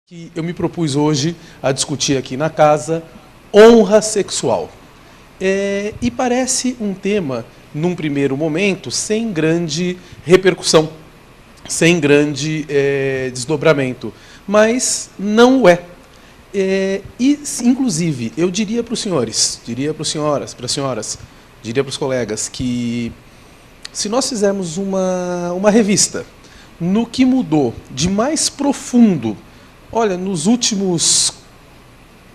Que eu me propus hoje a discutir aqui na casa, honra sexual. E parece um tema, num primeiro momento, sem grande repercussão, sem grande desdobramento, mas não é. Inclusive, eu diria para os senhores, diria para as senhoras, diria para os colegas, que se nós fizermos uma revista no que mudou de mais profundo, olha, nos últimos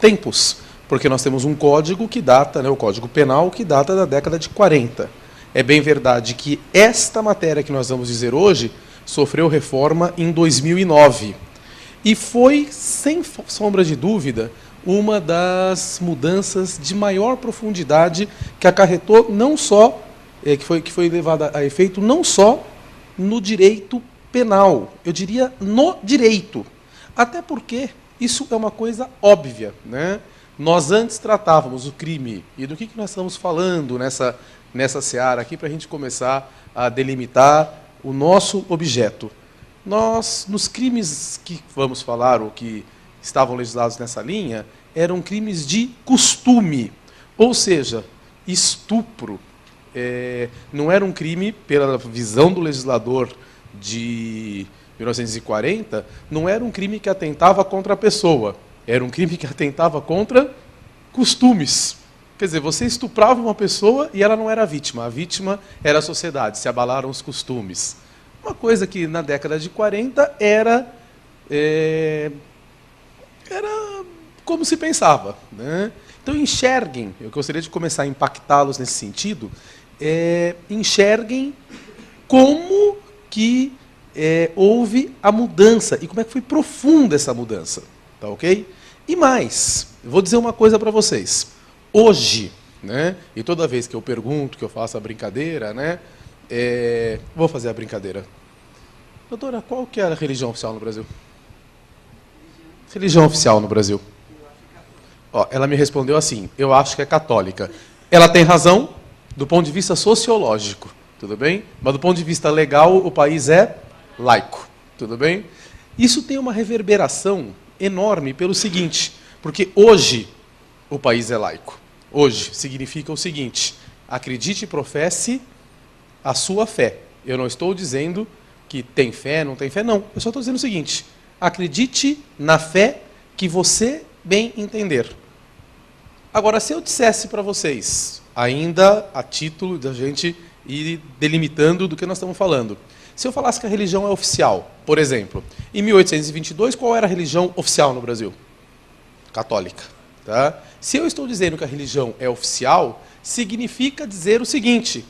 tempos, porque nós temos um código que data, o Código Penal, que data da década de 40. É bem verdade que esta matéria que nós vamos dizer hoje sofreu reforma em 2009. E foi, sem sombra de dúvida, uma das mudanças de maior profundidade que acarretou não só, que foi levada a efeito não só no direito penal, eu diria no direito. Até porque isso é uma coisa óbvia, né? Nós antes tratávamos o crime, e do que nós estamos falando nessa seara aqui, para a gente começar a delimitar o nosso objeto. Nós, nos crimes que vamos falar, ou que estavam legislados nessa linha, eram crimes de costume, ou seja, estupro. Não era um crime, pela visão do legislador de 1940, não era um crime que atentava contra a pessoa, era um crime que atentava contra costumes. Quer dizer, você estuprava uma pessoa e ela não era a vítima era a sociedade, se abalaram os costumes. Uma coisa que na década de 40 era como se pensava, né? Então enxerguem, eu gostaria de começar a impactá-los nesse sentido, enxerguem como que houve a mudança e como é que foi profunda essa mudança, tá ok? E mais, eu vou dizer uma coisa para vocês. Hoje, né, e toda vez que eu pergunto, que eu faço a brincadeira, né, vou fazer a brincadeira. Doutora, qual que é a religião oficial no Brasil? Religião oficial no Brasil? Ó, ela me respondeu assim, eu acho que é católica. Ela tem razão do ponto de vista sociológico, tudo bem? Mas do ponto de vista legal, o país é laico, tudo bem? Isso tem uma reverberação enorme pelo seguinte, porque hoje o país é laico. Hoje significa o seguinte, acredite e professe a sua fé. Eu não estou dizendo que tem fé, não tem fé, não. Eu só estou dizendo o seguinte, acredite na fé que você bem entender. Agora, se eu dissesse para vocês, ainda a título da gente ir delimitando do que nós estamos falando, se eu falasse que a religião é oficial, por exemplo, em 1822, qual era a religião oficial no Brasil? Católica. Tá? Se eu estou dizendo que a religião é oficial, significa dizer o seguinte,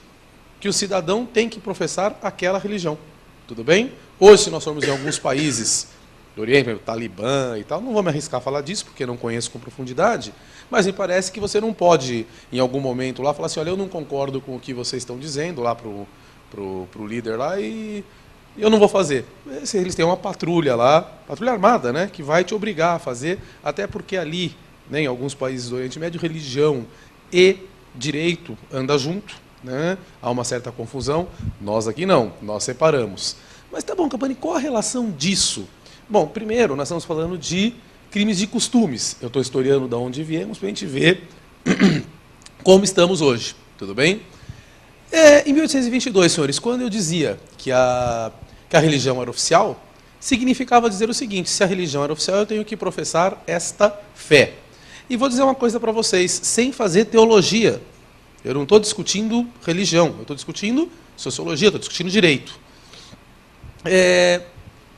que o cidadão tem que professar aquela religião. Tudo bem? Hoje, se nós formos em alguns países do Oriente, o Talibã e tal, não vou me arriscar a falar disso, porque não conheço com profundidade, mas me parece que você não pode, em algum momento lá, falar assim, olha, eu não concordo com o que vocês estão dizendo lá pro líder lá e eu não vou fazer. Eles têm uma patrulha lá, patrulha armada, né, que vai te obrigar a fazer, até porque ali, né, em alguns países do Oriente Médio, religião e direito andam junto, né, há uma certa confusão. Nós aqui não, nós separamos. Mas tá bom, Campani, qual a relação disso? Bom, primeiro, nós estamos falando de crimes de costumes. Eu estou historiando de onde viemos para a gente ver como estamos hoje, tudo bem? Em 1822, senhores, quando eu dizia que a religião era oficial, significava dizer o seguinte, se a religião era oficial, eu tenho que professar esta fé. E vou dizer uma coisa para vocês, sem fazer teologia. Eu não estou discutindo religião, eu estou discutindo sociologia, estou discutindo direito.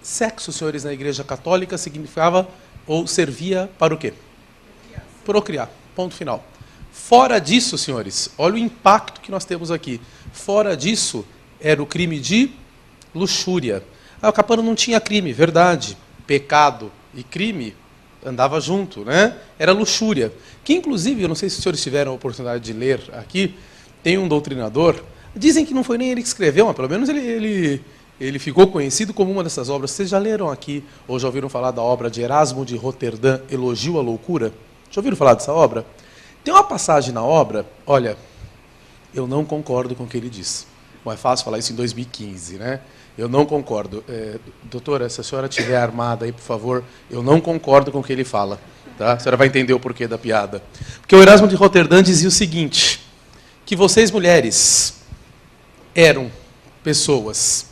Sexo, senhores, na Igreja Católica significava ou servia para o quê? Procriar. Ponto final. Fora disso, senhores, olha o impacto que nós temos aqui. Fora disso, era o crime de luxúria. O Capano não tinha crime, verdade. Pecado e crime andava junto, né? Era luxúria. Que, inclusive, eu não sei se os senhores tiveram a oportunidade de ler aqui, tem um doutrinador, dizem que não foi nem ele que escreveu, mas pelo menos ele ficou conhecido como uma dessas obras. Vocês já leram aqui, ou já ouviram falar da obra de Erasmo de Roterdã, Elogio à Loucura? Já ouviram falar dessa obra? Tem uma passagem na obra, olha, eu não concordo com o que ele diz. Bom, é fácil falar isso em 2015, né? Eu não concordo. Doutora, se a senhora estiver armada aí, por favor, eu não concordo com o que ele fala. Tá? A senhora vai entender o porquê da piada. Porque o Erasmo de Roterdã dizia o seguinte, que vocês, mulheres, eram pessoas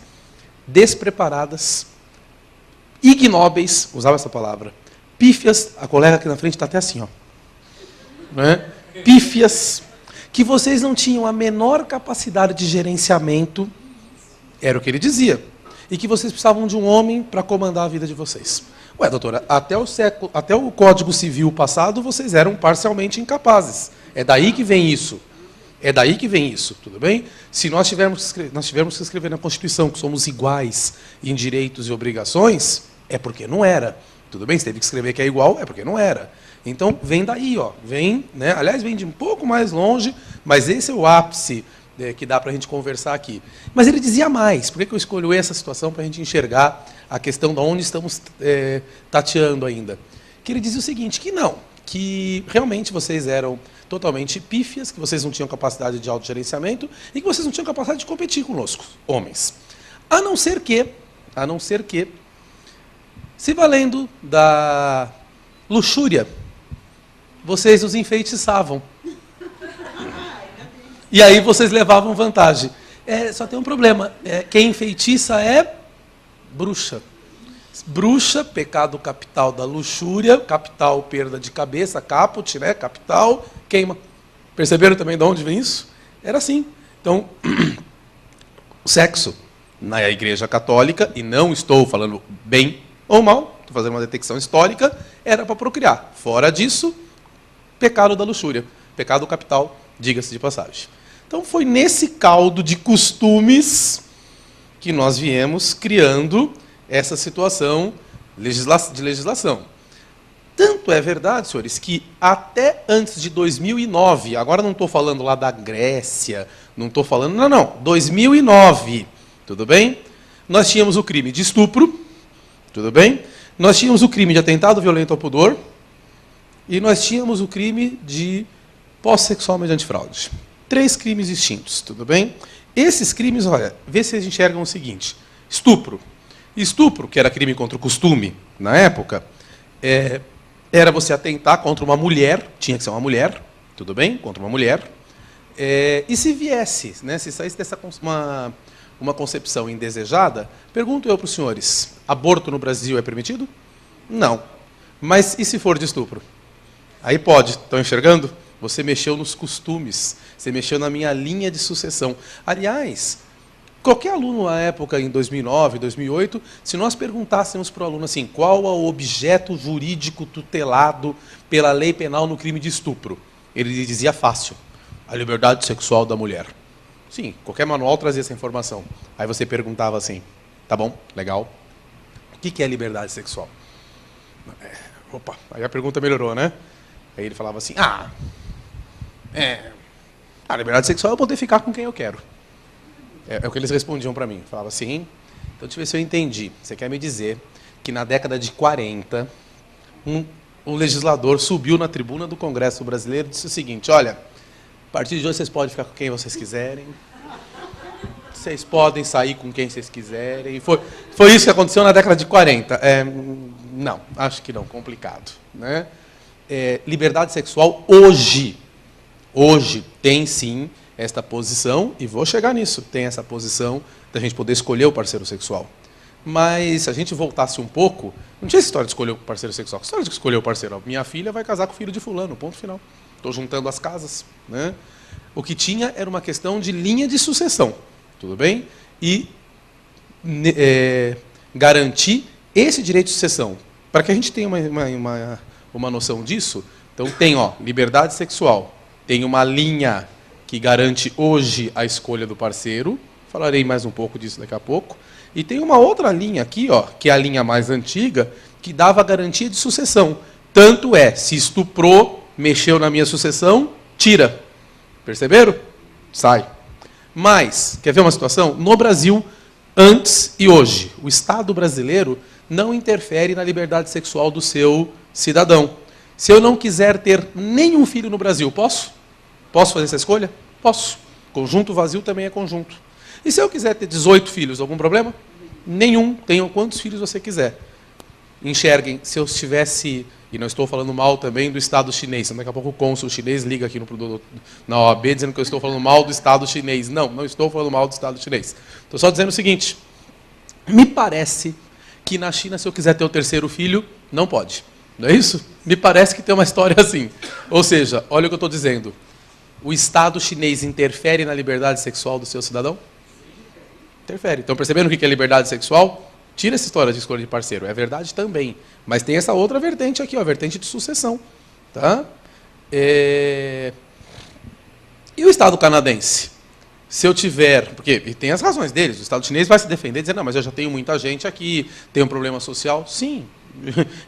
despreparadas, ignóbeis, usava essa palavra, pífias, a colega aqui na frente está até assim, ó, né? Pífias, que vocês não tinham a menor capacidade de gerenciamento, era o que ele dizia, e que vocês precisavam de um homem para comandar a vida de vocês. Ué, doutora, até o Código Civil passado, vocês eram parcialmente incapazes. É daí que vem isso. É daí que vem isso, tudo bem? Se nós tivermos que escrever na Constituição que somos iguais em direitos e obrigações, é porque não era. Tudo bem? Se teve que escrever que é igual, é porque não era. Então, vem daí, ó. Vem, né? Aliás, vem de um pouco mais longe, mas esse é o ápice que dá para a gente conversar aqui. Mas ele dizia mais. Por que eu escolhi essa situação para a gente enxergar a questão de onde estamos tateando ainda? Que ele dizia o seguinte, que não, que realmente vocês eram totalmente pífias, que vocês não tinham capacidade de autogerenciamento e que vocês não tinham capacidade de competir conosco, homens. A não ser que, se valendo da luxúria, vocês os enfeitiçavam. E aí vocês levavam vantagem. Só tem um problema. Quem enfeitiça é bruxa. Bruxa, pecado capital da luxúria, capital perda de cabeça, caput, né? Capital, queima. Perceberam também de onde vem isso? Era assim. Então, o sexo na Igreja Católica, e não estou falando bem ou mal, estou fazendo uma detecção histórica, era para procriar. Fora disso, pecado da luxúria, pecado capital, diga-se de passagem. Então, foi nesse caldo de costumes que nós viemos criando essa situação de legislação. Tanto é verdade, senhores, que até antes de 2009, agora não estou falando lá da Grécia, não estou falando, não, 2009, tudo bem? Nós tínhamos o crime de estupro, tudo bem? Nós tínhamos o crime de atentado violento ao pudor e nós tínhamos o crime de posse sexual mediante fraude. 3 crimes distintos, tudo bem? Esses crimes, olha, vê se eles enxergam o seguinte, estupro. Estupro, que era crime contra o costume, na época, era você atentar contra uma mulher, tinha que ser uma mulher, tudo bem? Contra uma mulher. E se viesse, né, se saísse dessa uma concepção indesejada, pergunto eu para os senhores, aborto no Brasil é permitido? Não. Mas e se for de estupro? Aí pode, estão enxergando? Você mexeu nos costumes, você mexeu na minha linha de sucessão. Aliás, qualquer aluno na época, em 2009, 2008, se nós perguntássemos para o aluno assim, qual é o objeto jurídico tutelado pela lei penal no crime de estupro? Ele dizia fácil, a liberdade sexual da mulher. Sim, qualquer manual trazia essa informação. Aí você perguntava assim, tá bom, legal, o que é liberdade sexual? Opa, aí a pergunta melhorou, né? Aí ele falava assim, a liberdade sexual é eu poder ficar com quem eu quero. É o que eles respondiam para mim. Falava assim, então deixa eu ver se eu entendi. Você quer me dizer que na década de 40, um legislador subiu na tribuna do Congresso Brasileiro e disse o seguinte, olha, a partir de hoje vocês podem ficar com quem vocês quiserem, vocês podem sair com quem vocês quiserem. Foi isso que aconteceu na década de 40. Não, acho que não, complicado. Né? Liberdade sexual hoje tem sim esta posição, e vou chegar nisso, tem essa posição da gente poder escolher o parceiro sexual. Mas se a gente voltasse um pouco, não tinha essa história de escolher o parceiro sexual. Que história de escolher o parceiro? Minha filha vai casar com o filho de fulano, ponto final. Estou juntando as casas. Né? O que tinha era uma questão de linha de sucessão, tudo bem? E garantir esse direito de sucessão. Para que a gente tenha uma noção disso, então tem liberdade sexual, tem uma linha que garante hoje a escolha do parceiro, falarei mais um pouco disso daqui a pouco, e tem uma outra linha aqui, que é a linha mais antiga, que dava garantia de sucessão. Tanto se estuprou, mexeu na minha sucessão, tira. Perceberam? Sai. Mas, quer ver uma situação? No Brasil, antes e hoje, o Estado brasileiro não interfere na liberdade sexual do seu cidadão. Se eu não quiser ter nenhum filho no Brasil, posso? Posso fazer essa escolha? Posso. Conjunto vazio também é conjunto. E se eu quiser ter 18 filhos, algum problema? Nenhum. Tenham quantos filhos você quiser. Enxerguem, se eu estivesse, e não estou falando mal também do Estado chinês, daqui a pouco o cônsul chinês liga aqui na OAB dizendo que eu estou falando mal do Estado chinês. Não, não estou falando mal do Estado chinês. Estou só dizendo o seguinte, me parece que na China, se eu quiser ter o terceiro filho, não pode. Não é isso? Me parece que tem uma história assim. Ou seja, olha o que eu estou dizendo. O Estado chinês interfere na liberdade sexual do seu cidadão? Interfere. Estão percebendo o que é liberdade sexual? Tira essa história de escolha de parceiro. É verdade também. Mas tem essa outra vertente aqui, ó, a vertente de sucessão. Tá? E o Estado canadense? Se eu tiver... Porque e tem as razões deles. O Estado chinês vai se defender, dizendo, não, mas eu já tenho muita gente aqui, tem um problema social. Sim.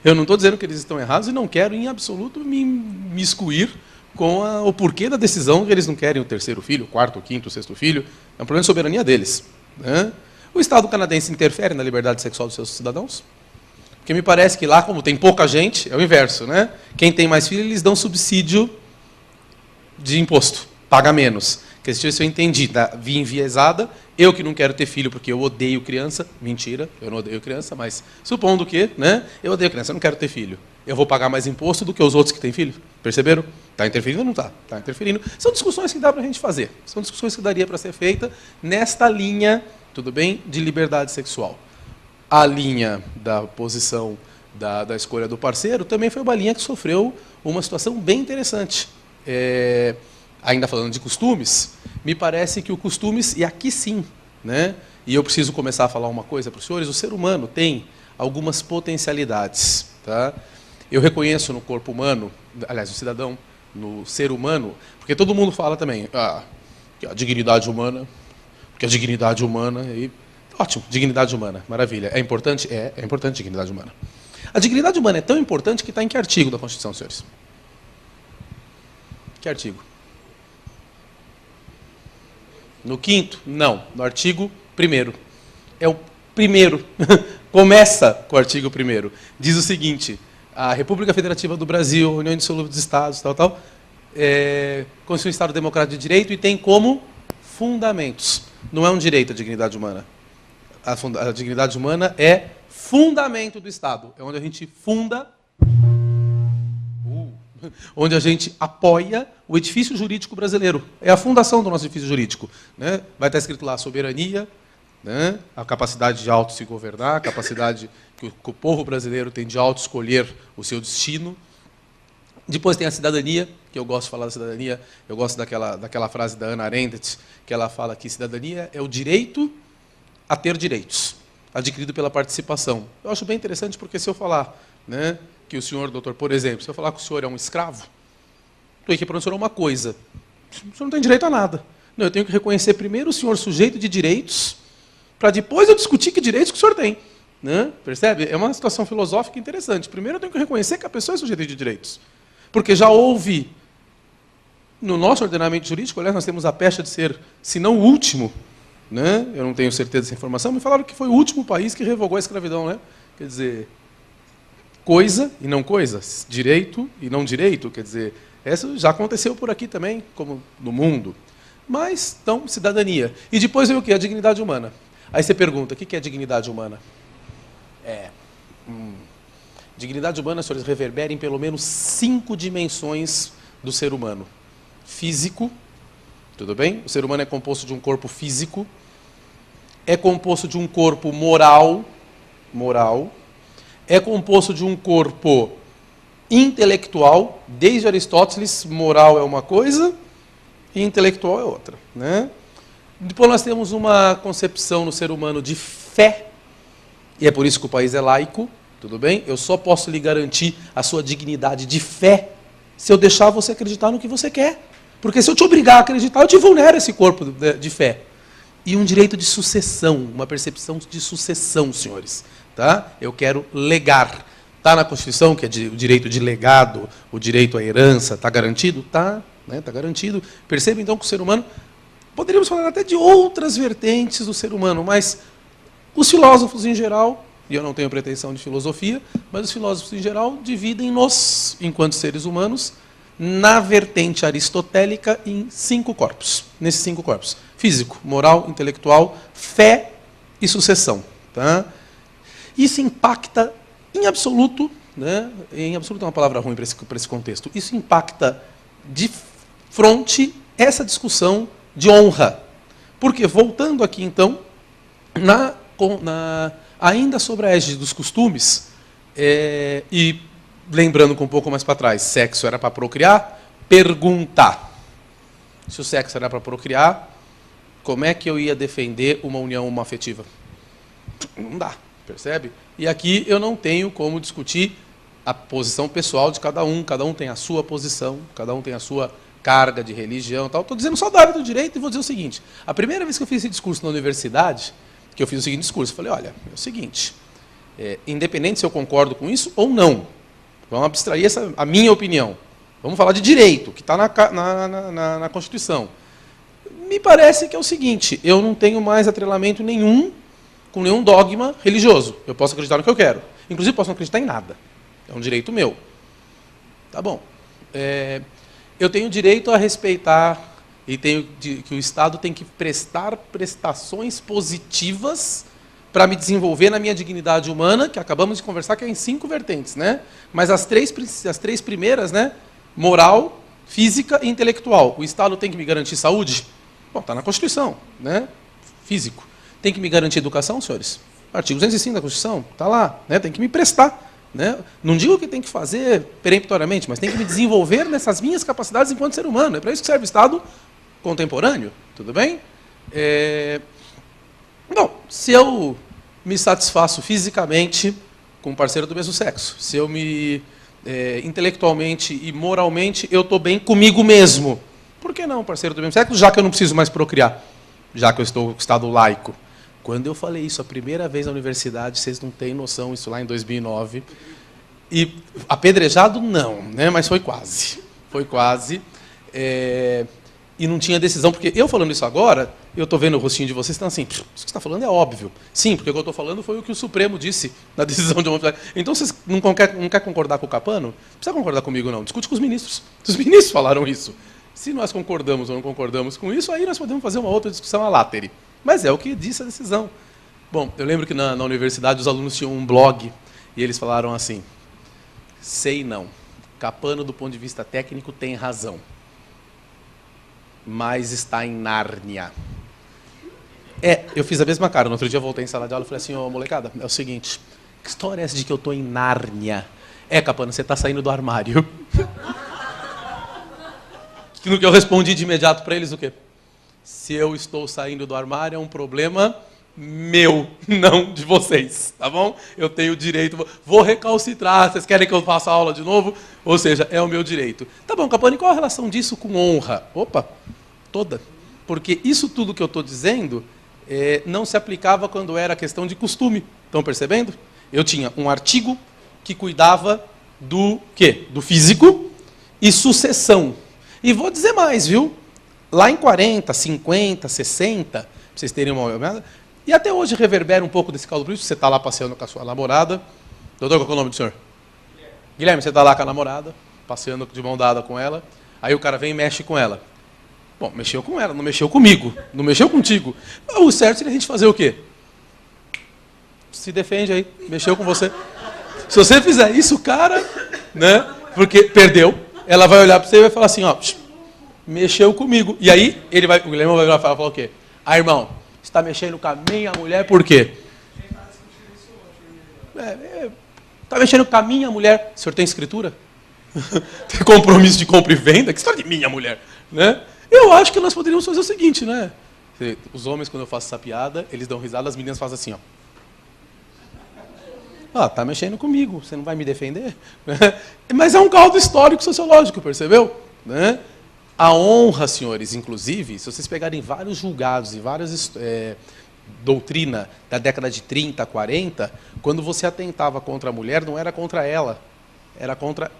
Eu não estou dizendo que eles estão errados e não quero, em absoluto, me excluir com o porquê da decisão que eles não querem o terceiro filho, o quarto, o quinto, o sexto filho. É um problema de soberania deles. Né? O Estado canadense interfere na liberdade sexual dos seus cidadãos? Porque me parece que lá, como tem pouca gente, é o inverso. Né? Quem tem mais filhos, eles dão subsídio de imposto, paga menos. Quer dizer, isso eu entendi, tá? Vi enviesada, eu que não quero ter filho porque eu odeio criança, mentira, eu não odeio criança, mas supondo que, né, eu odeio criança, eu não quero ter filho. Eu vou pagar mais imposto do que os outros que têm filho. Perceberam? Está interferindo ou não está? Está interferindo. São discussões que dá para a gente fazer. São discussões que daria para ser feita nesta linha, tudo bem, de liberdade sexual. A linha da posição da escolha do parceiro também foi uma linha que sofreu uma situação bem interessante. Ainda falando de costumes, me parece que o costumes, e aqui sim, né, e eu preciso começar a falar uma coisa para os senhores, o ser humano tem algumas potencialidades. Tá? Eu reconheço no corpo humano, aliás, no cidadão, no ser humano, porque todo mundo fala também, que a dignidade humana, porque a dignidade humana, e, ótimo, dignidade humana, maravilha. É importante? É importante a dignidade humana. A dignidade humana é tão importante que está em que artigo da Constituição, senhores? Que artigo? No 5º? Não, no artigo 1º. É o primeiro. Começa com o artigo 1º. Diz o seguinte, a República Federativa do Brasil, a União Indissolúvel dos Estados, constitui um Estado democrático de direito e tem como fundamentos. Não é um direito a dignidade humana. A dignidade humana é fundamento do Estado. É onde a gente funda... onde a gente apoia o edifício jurídico brasileiro. É a fundação do nosso edifício jurídico. Né? Vai estar escrito lá a soberania, né? A capacidade de auto se governar, a capacidade que o povo brasileiro tem de auto escolher o seu destino. Depois tem a cidadania, que eu gosto de falar da cidadania, eu gosto daquela frase da Hannah Arendt, que ela fala que cidadania é o direito a ter direitos, adquirido pela participação. Eu acho bem interessante porque se eu falar, né, que o senhor, doutor, por exemplo, se eu falar que o senhor é um escravo, estou aqui para o senhor uma coisa. O senhor não tem direito a nada. Não, eu tenho que reconhecer primeiro o senhor sujeito de direitos, para depois eu discutir que direitos que o senhor tem. Né? Percebe? É uma situação filosófica interessante. Primeiro eu tenho que reconhecer que a pessoa é sujeita de direitos. Porque já houve, no nosso ordenamento jurídico, aliás, nós temos a pecha de ser, se não o último, né? Eu não tenho certeza dessa informação, me falaram que foi o último país que revogou a escravidão. Né? Quer dizer... coisa e não coisa, direito e não direito, quer dizer, isso já aconteceu por aqui também, como no mundo. Mas, então, cidadania. E depois vem o quê? A dignidade humana. Aí você pergunta, o que é dignidade humana? Dignidade humana, senhores, reverbera em pelo menos 5 dimensões do ser humano. Físico, tudo bem? O ser humano é composto de um corpo físico, é composto de um corpo moral, é composto de um corpo intelectual, desde Aristóteles, moral é uma coisa e intelectual é outra. Né? Depois nós temos uma concepção no ser humano de fé, e é por isso que o país é laico, tudo bem? Eu só posso lhe garantir a sua dignidade de fé se eu deixar você acreditar no que você quer. Porque se eu te obrigar a acreditar, eu te vulnero esse corpo de fé. E um direito de sucessão, uma percepção de sucessão, senhores. Tá? Eu quero legar. Está na Constituição, que é o direito de legado, o direito à herança, está garantido? Está, né? Tá garantido. Perceba, então, que o ser humano... Poderíamos falar até de outras vertentes do ser humano, mas os filósofos, em geral, e eu não tenho pretensão de filosofia, mas os filósofos, em geral, dividem-nos, enquanto seres humanos, na vertente aristotélica em 5 corpos. Nesses 5 corpos. Físico, moral, intelectual, fé e sucessão. Tá? Isso impacta em absoluto, né? Em absoluto é uma palavra ruim para esse contexto, isso impacta de frente essa discussão de honra. Porque, voltando aqui então, ainda sobre a égide dos costumes, e lembrando com um pouco mais para trás, sexo era para procriar, perguntar. Se o sexo era para procriar, como é que eu ia defender uma união homoafetiva? Não dá, percebe? E aqui eu não tenho como discutir a posição pessoal de cada um tem a sua posição, cada um tem a sua carga de religião. Estou dizendo só da área do direito e vou dizer o seguinte, a primeira vez que eu fiz esse discurso na universidade, que eu fiz o seguinte discurso, eu falei, olha, é o seguinte, independente se eu concordo com isso ou não, vamos abstrair a minha opinião, vamos falar de direito, que está na Constituição. Me parece que é o seguinte, eu não tenho mais atrelamento nenhum com nenhum dogma religioso. Eu posso acreditar no que eu quero. Inclusive, posso não acreditar em nada. É um direito meu. Tá bom. Eu tenho direito a respeitar e que o Estado tem que prestar prestações positivas para me desenvolver na minha dignidade humana, que acabamos de conversar, que é em 5 vertentes, né? Mas as três primeiras, né? Moral, física e intelectual. O Estado tem que me garantir saúde? Bom, está na Constituição, né? Físico. Tem que me garantir educação, senhores? Artigo 205 da Constituição, está lá, né? Tem que me prestar. Né? Não digo que tem que fazer peremptoriamente, mas tem que me desenvolver nessas minhas capacidades enquanto ser humano. É para isso que serve o Estado contemporâneo, tudo bem? Bom, se eu me satisfaço fisicamente com um parceiro do mesmo sexo, se eu me intelectualmente e moralmente eu estou bem comigo mesmo, por que não parceiro do mesmo sexo, já que eu não preciso mais procriar, já que eu estou em estado laico? Quando eu falei isso a primeira vez na universidade, vocês não têm noção, isso lá em 2009, e apedrejado não, né? Mas foi quase. Foi quase. E não tinha decisão, porque eu falando isso agora, eu estou vendo o rostinho de vocês, estão assim, isso que você está falando é óbvio. Sim, porque o que eu estou falando foi o que o Supremo disse na decisão de homofilia. Então, vocês não quer concordar com o Capano? Não precisa concordar comigo, não. Discute com os ministros. Os ministros falaram isso. Se nós concordamos ou não concordamos com isso, aí nós podemos fazer uma outra discussão à látere. Mas é o que disse a decisão. Bom, eu lembro que na universidade os alunos tinham um blog e eles falaram assim, sei não, Capano do ponto de vista técnico tem razão, mas está em Nárnia. Eu fiz a mesma cara, no outro dia eu voltei em sala de aula e falei assim, ô molecada, é o seguinte, que história é essa de que eu estou em Nárnia? Capano, você está saindo do armário. No que eu respondi de imediato para eles, o quê? Se eu estou saindo do armário, é um problema meu, não de vocês, tá bom? Eu tenho o direito, vou recalcitrar, vocês querem que eu faça a aula de novo? Ou seja, é o meu direito. Tá bom, Capone, qual a relação disso com honra? Opa, toda. Porque isso tudo que eu estou dizendo não se aplicava quando era questão de costume. Estão percebendo? Eu tinha um artigo que cuidava do quê? Do físico e sucessão. E vou dizer mais, viu? Lá em 40, 50, 60, para vocês terem uma olhada, e até hoje reverbera um pouco desse caldo político, você está lá passeando com a sua namorada. Doutor, qual é o nome do senhor? Guilherme, você está lá com a namorada, passeando de mão dada com ela, aí o cara vem e mexe com ela. Bom, mexeu com ela, não mexeu comigo, não mexeu contigo. O certo seria a gente fazer o quê? Se defende aí, mexeu com você. Se você fizer isso, cara, né, porque perdeu, ela vai olhar para você e vai falar assim, ó, mexeu comigo. E aí, o Guilherme vai falar o quê? Ah, irmão, você está mexendo com a minha mulher por quê? Está mexendo com a minha mulher. O senhor tem escritura? Tem compromisso de compra e venda? Que história de minha mulher? Né? Eu acho que nós poderíamos fazer o seguinte, né? Os homens, quando eu faço essa piada, eles dão risada, as meninas fazem assim, ó. Tá mexendo comigo, você não vai me defender? Mas é um caldo histórico sociológico, percebeu? Né? A honra, senhores, inclusive, se vocês pegarem vários julgados e várias doutrina da década de 30, 40, quando você atentava contra a mulher, não era contra ela, era contra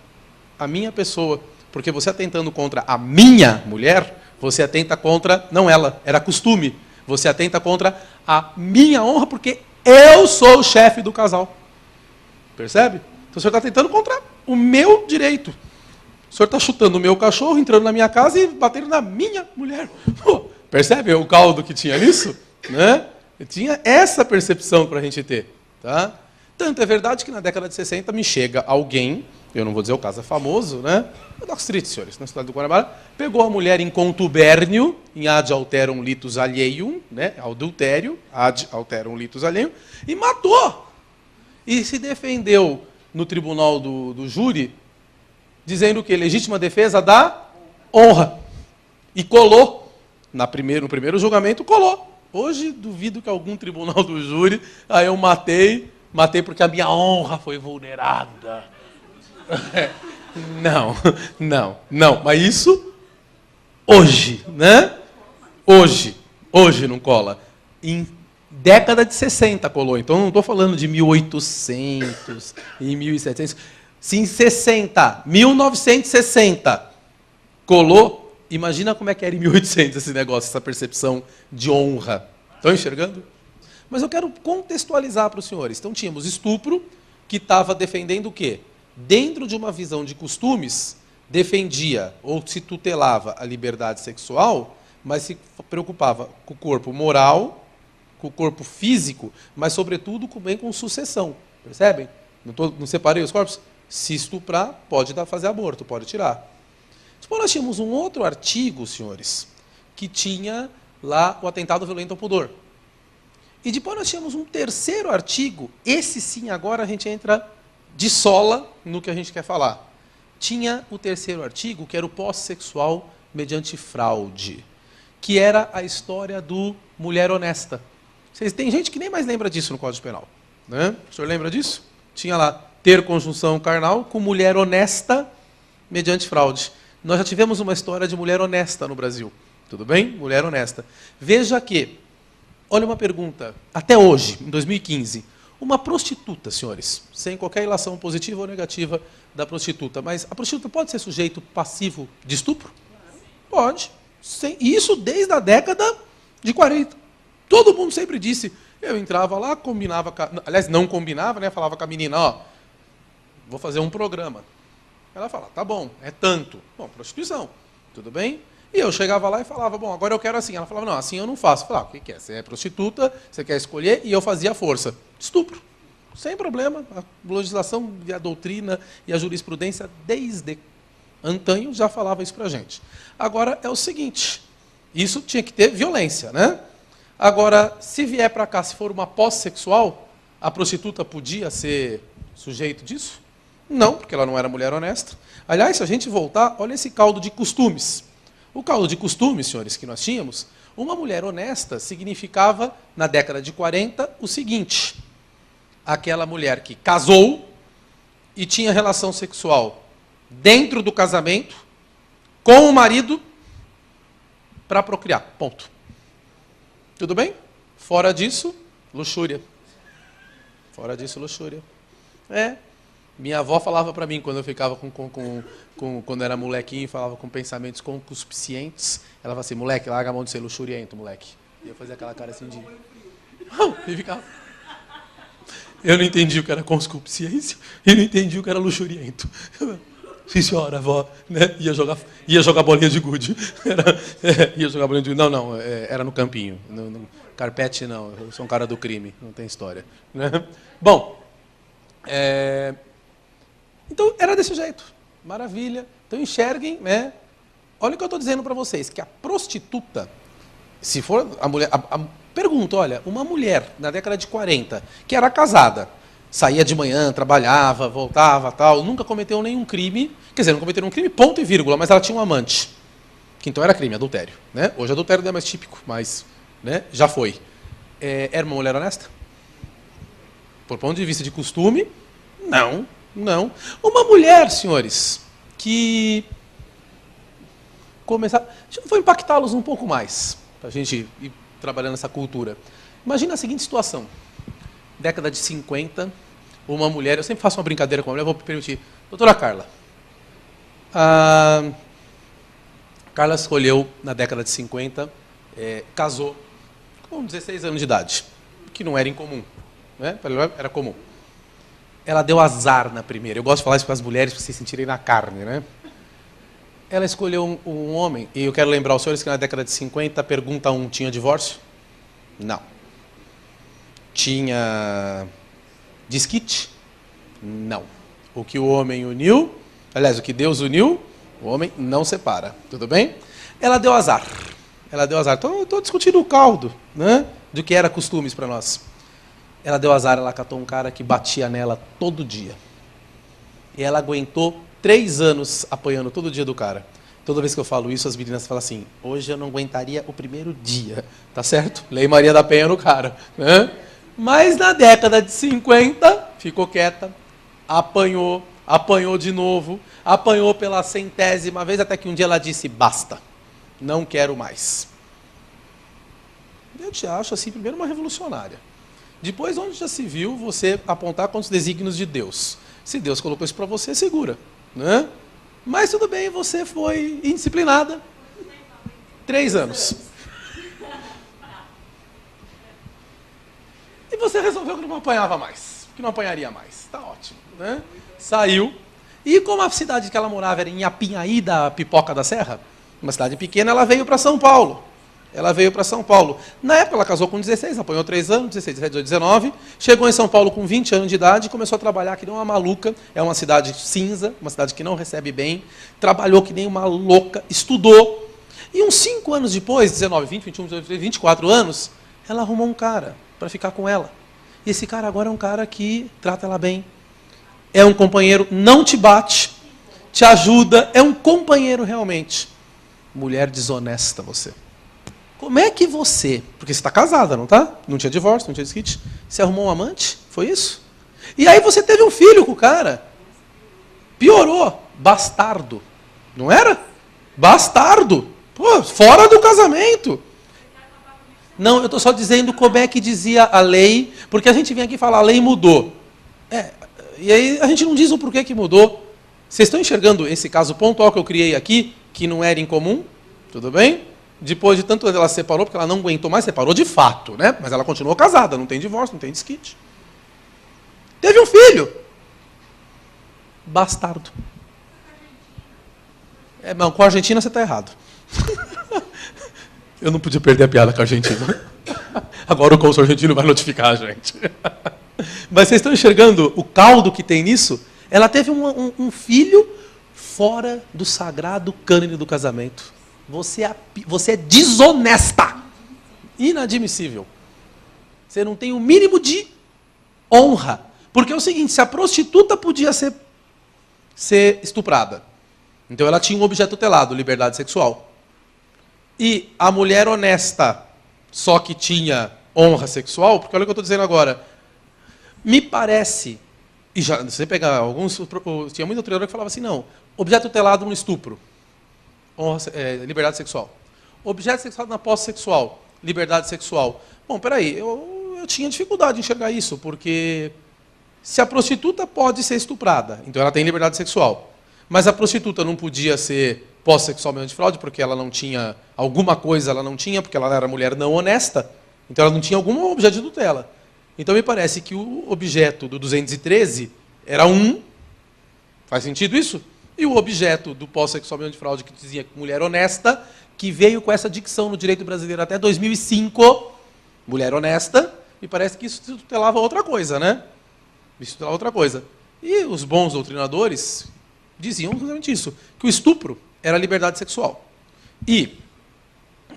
a minha pessoa. Porque você atentando contra a minha mulher, você atenta contra, não ela, era costume. Você atenta contra a minha honra, porque eu sou o chefe do casal. Percebe? Então você está atentando contra o meu direito. O senhor está chutando o meu cachorro, entrando na minha casa e batendo na minha mulher. Pô, percebe o caldo que tinha nisso? Né? Tinha essa percepção para a gente ter. Tá? Tanto é verdade que na década de 60 me chega alguém, eu não vou dizer o caso, é famoso, né? É Dock Street, senhores, na cidade do Guanabara, pegou a mulher em contubérnio, em ad alterum litus alieium, né? Adultério, ad alterum litus alieium, e matou. E se defendeu no tribunal do júri, dizendo que legítima defesa da honra. E colou. No primeiro julgamento, colou. Hoje, duvido que algum tribunal do júri, eu matei porque a minha honra foi vulnerada. Não. Mas isso, hoje, né? Hoje não cola. Em década de 60 colou. Então, não estou falando de 1800 e 1700. Se em 1960, colou, imagina como é que era em 1800 esse negócio, essa percepção de honra. Estão enxergando? Mas eu quero contextualizar para os senhores. Então, tínhamos estupro, que estava defendendo o quê? Dentro de uma visão de costumes, defendia ou se tutelava a liberdade sexual, mas se preocupava com o corpo moral, com o corpo físico, mas, sobretudo, bem com sucessão. Percebem? Não separei os corpos? Se estuprar, pode fazer aborto, pode tirar. Depois nós tínhamos um outro artigo, senhores, que tinha lá o atentado violento ao pudor. E depois nós tínhamos um terceiro artigo, esse sim, agora a gente entra de sola no que a gente quer falar. Tinha o terceiro artigo, que era o pós-sexual mediante fraude, que era a história do mulher honesta. Tem gente que nem mais lembra disso no Código Penal. Né? O senhor lembra disso? Tinha lá, ter conjunção carnal com mulher honesta mediante fraude. Nós já tivemos uma história de mulher honesta no Brasil. Tudo bem? Mulher honesta. Veja que, olha uma pergunta, até hoje, em 2015, uma prostituta, senhores, sem qualquer ilação positiva ou negativa da prostituta, mas a prostituta pode ser sujeito passivo de estupro? Pode. Isso desde a década de 40. Todo mundo sempre disse, eu entrava lá, combinava, aliás, não combinava, né? Falava com a menina, vou fazer um programa. Ela fala, tá bom, é tanto. Bom, prostituição, tudo bem? E eu chegava lá e falava, bom, agora eu quero assim. Ela falava, não, assim eu não faço. Eu falava, o que é? Você é prostituta, você quer escolher, e eu fazia a força. Estupro. Sem problema. A legislação e a doutrina e a jurisprudência, desde antanho, já falava isso pra gente. Agora é o seguinte, isso tinha que ter violência, né? Agora, se vier para cá, se for uma pós-sexual, a prostituta podia ser sujeito disso? Não, porque ela não era mulher honesta. Aliás, se a gente voltar, olha esse caldo de costumes. O caldo de costumes, senhores, que nós tínhamos, uma mulher honesta significava, na década de 40, o seguinte: aquela mulher que casou e tinha relação sexual dentro do casamento, com o marido, para procriar. Ponto. Tudo bem? Fora disso, luxúria. Fora disso, luxúria. Minha avó falava para mim, quando eu ficava quando era molequinho, falava com pensamentos concupiscentes. Ela falava assim, moleque, larga a mão de ser luxuriento, moleque. E eu fazia aquela cara assim de... Não, e ficava... Eu não entendi o que era concupiscência e não entendi o que era luxuriento. Sim, senhora, avó, né? Ia jogar bolinha de gude. Ia jogar bolinha de gude. Não, era no campinho. No carpete, não. Eu sou um cara do crime, não tem história. Né? Bom, então era desse jeito. Maravilha. Então enxerguem, né? Olha o que eu estou dizendo para vocês, que a prostituta, se for a mulher... Pergunta, olha, uma mulher na década de 40, que era casada, saía de manhã, trabalhava, voltava, tal, nunca cometeu nenhum crime, quer dizer, não cometeu nenhum crime, ponto e vírgula, mas ela tinha um amante, que então era crime, adultério. Né? Hoje adultério não é mais típico, mas né, já foi. Era uma mulher honesta? Por ponto de vista de costume, não. Uma mulher, senhores, que começar... Vou impactá-los um pouco mais, para a gente ir trabalhando essa cultura. Imagina a seguinte situação. Década de 50, uma mulher... Eu sempre faço uma brincadeira com a mulher, vou permitir. Doutora Carla. A Carla escolheu, na década de 50, casou com 16 anos de idade, que não era incomum. Né? Era comum. Ela deu azar na primeira. Eu gosto de falar isso para as mulheres, para vocês sentirem na carne. Né? Ela escolheu um homem, e eu quero lembrar os senhores que na década de 50, pergunta 1, tinha divórcio? Não. Tinha desquite? Não. O que o homem uniu, aliás, o que Deus uniu, o homem não separa. Tudo bem? Ela deu azar. Ela deu azar. Então, eu estou discutindo o caldo, né, do que era costumes para nós. Ela deu azar, ela catou um cara que batia nela todo dia. E ela aguentou 3 anos apanhando todo dia do cara. Toda vez que eu falo isso, as meninas falam assim, hoje eu não aguentaria o primeiro dia, tá certo? Lei Maria da Penha no cara, né? Mas na década de 50, ficou quieta, apanhou de novo, apanhou pela 100ª vez, até que um dia ela disse, basta, não quero mais. Eu te acho, assim, primeiro uma revolucionária. Depois, onde já se viu você apontar contra os desígnios de Deus? Se Deus colocou isso para você, segura, né? Mas tudo bem, você foi indisciplinada. 3 anos. E você resolveu que não apanhava mais, que não apanharia mais. Tá ótimo, né? Saiu. E como a cidade que ela morava era em Apinhaí da Pipoca da Serra, uma cidade pequena, ela veio para São Paulo. Na época ela casou com 16, apanhou 3 anos, 16, 17, 18, 19. Chegou em São Paulo com 20 anos de idade e começou a trabalhar que nem uma maluca. É uma cidade cinza, uma cidade que não recebe bem. Trabalhou que nem uma louca, estudou. E uns 5 anos depois, 19, 20, 21, 24 anos, ela arrumou um cara para ficar com ela. E esse cara agora é um cara que trata ela bem. É um companheiro, não te bate, te ajuda, é um companheiro realmente. Mulher desonesta você. Como é que você, porque você está casada, não está? Não tinha divórcio, não tinha desquite. Você arrumou um amante? Foi isso? E aí você teve um filho com o cara. Piorou. Bastardo. Não era? Bastardo. Pô, fora do casamento. Não, eu estou só dizendo como é que dizia a lei, porque a gente vem aqui falar, a lei mudou. E aí a gente não diz o porquê que mudou. Vocês estão enxergando esse caso pontual que eu criei aqui, que não era incomum? Tudo bem? Depois de tanto ela se separou, porque ela não aguentou mais, separou de fato, né? Mas ela continuou casada, não tem divórcio, não tem desquite. Teve um filho. Bastardo. Não, com a Argentina você está errado. Eu não podia perder a piada com a Argentina. Agora o cônsul argentino vai notificar a gente. Mas vocês estão enxergando o caldo que tem nisso? Ela teve um filho fora do sagrado cânone do casamento. Você é desonesta. Inadmissível. Você não tem o mínimo de honra. Porque é o seguinte, se a prostituta podia ser estuprada, então ela tinha um objeto tutelado, liberdade sexual. E a mulher honesta, só que tinha honra sexual, porque olha o que eu estou dizendo agora, me parece, e já você pegar alguns, tinha muito treinador que falava assim, não, objeto tutelado no estupro. Liberdade sexual. Objeto sexual na posse sexual, liberdade sexual. Bom, peraí, eu tinha dificuldade em enxergar isso, porque se a prostituta pode ser estuprada, então ela tem liberdade sexual, mas a prostituta não podia ser posse sexual mediante fraude, porque ela não tinha alguma coisa, ela não tinha, porque ela era mulher não honesta, então ela não tinha algum objeto de tutela. Então me parece que o objeto do 213 era faz sentido isso? E o objeto do posse sexual mediante fraude, que dizia mulher honesta, que veio com essa dicção no direito brasileiro até 2005, mulher honesta, me parece que isso tutelava outra coisa, né? Isso tutelava outra coisa. E os bons doutrinadores diziam exatamente isso, que o estupro era liberdade sexual. E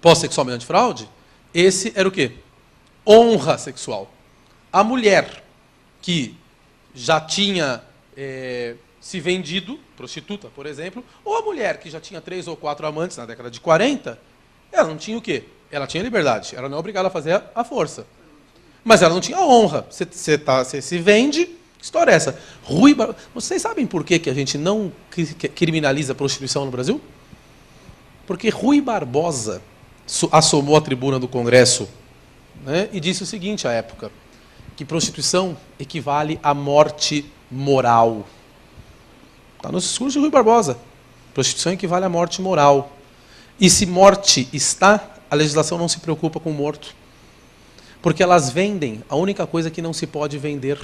posse sexual mediante fraude, esse era o quê? Honra sexual. A mulher que já tinha se vendido, prostituta, por exemplo, ou a mulher que já tinha 3 ou 4 amantes na década de 40, ela não tinha o quê? Ela tinha liberdade, ela não é obrigada a fazer a força. Mas ela não tinha honra. Você se vende, que história é essa? Vocês sabem por que a gente não criminaliza a prostituição no Brasil? Porque Rui Barbosa assomou à tribuna do Congresso, né, e disse o seguinte à época, que prostituição equivale à morte moral. Está no discurso de Rui Barbosa. Prostituição equivale à morte moral. E se morte está, a legislação não se preocupa com o morto. Porque elas vendem a única coisa que não se pode vender,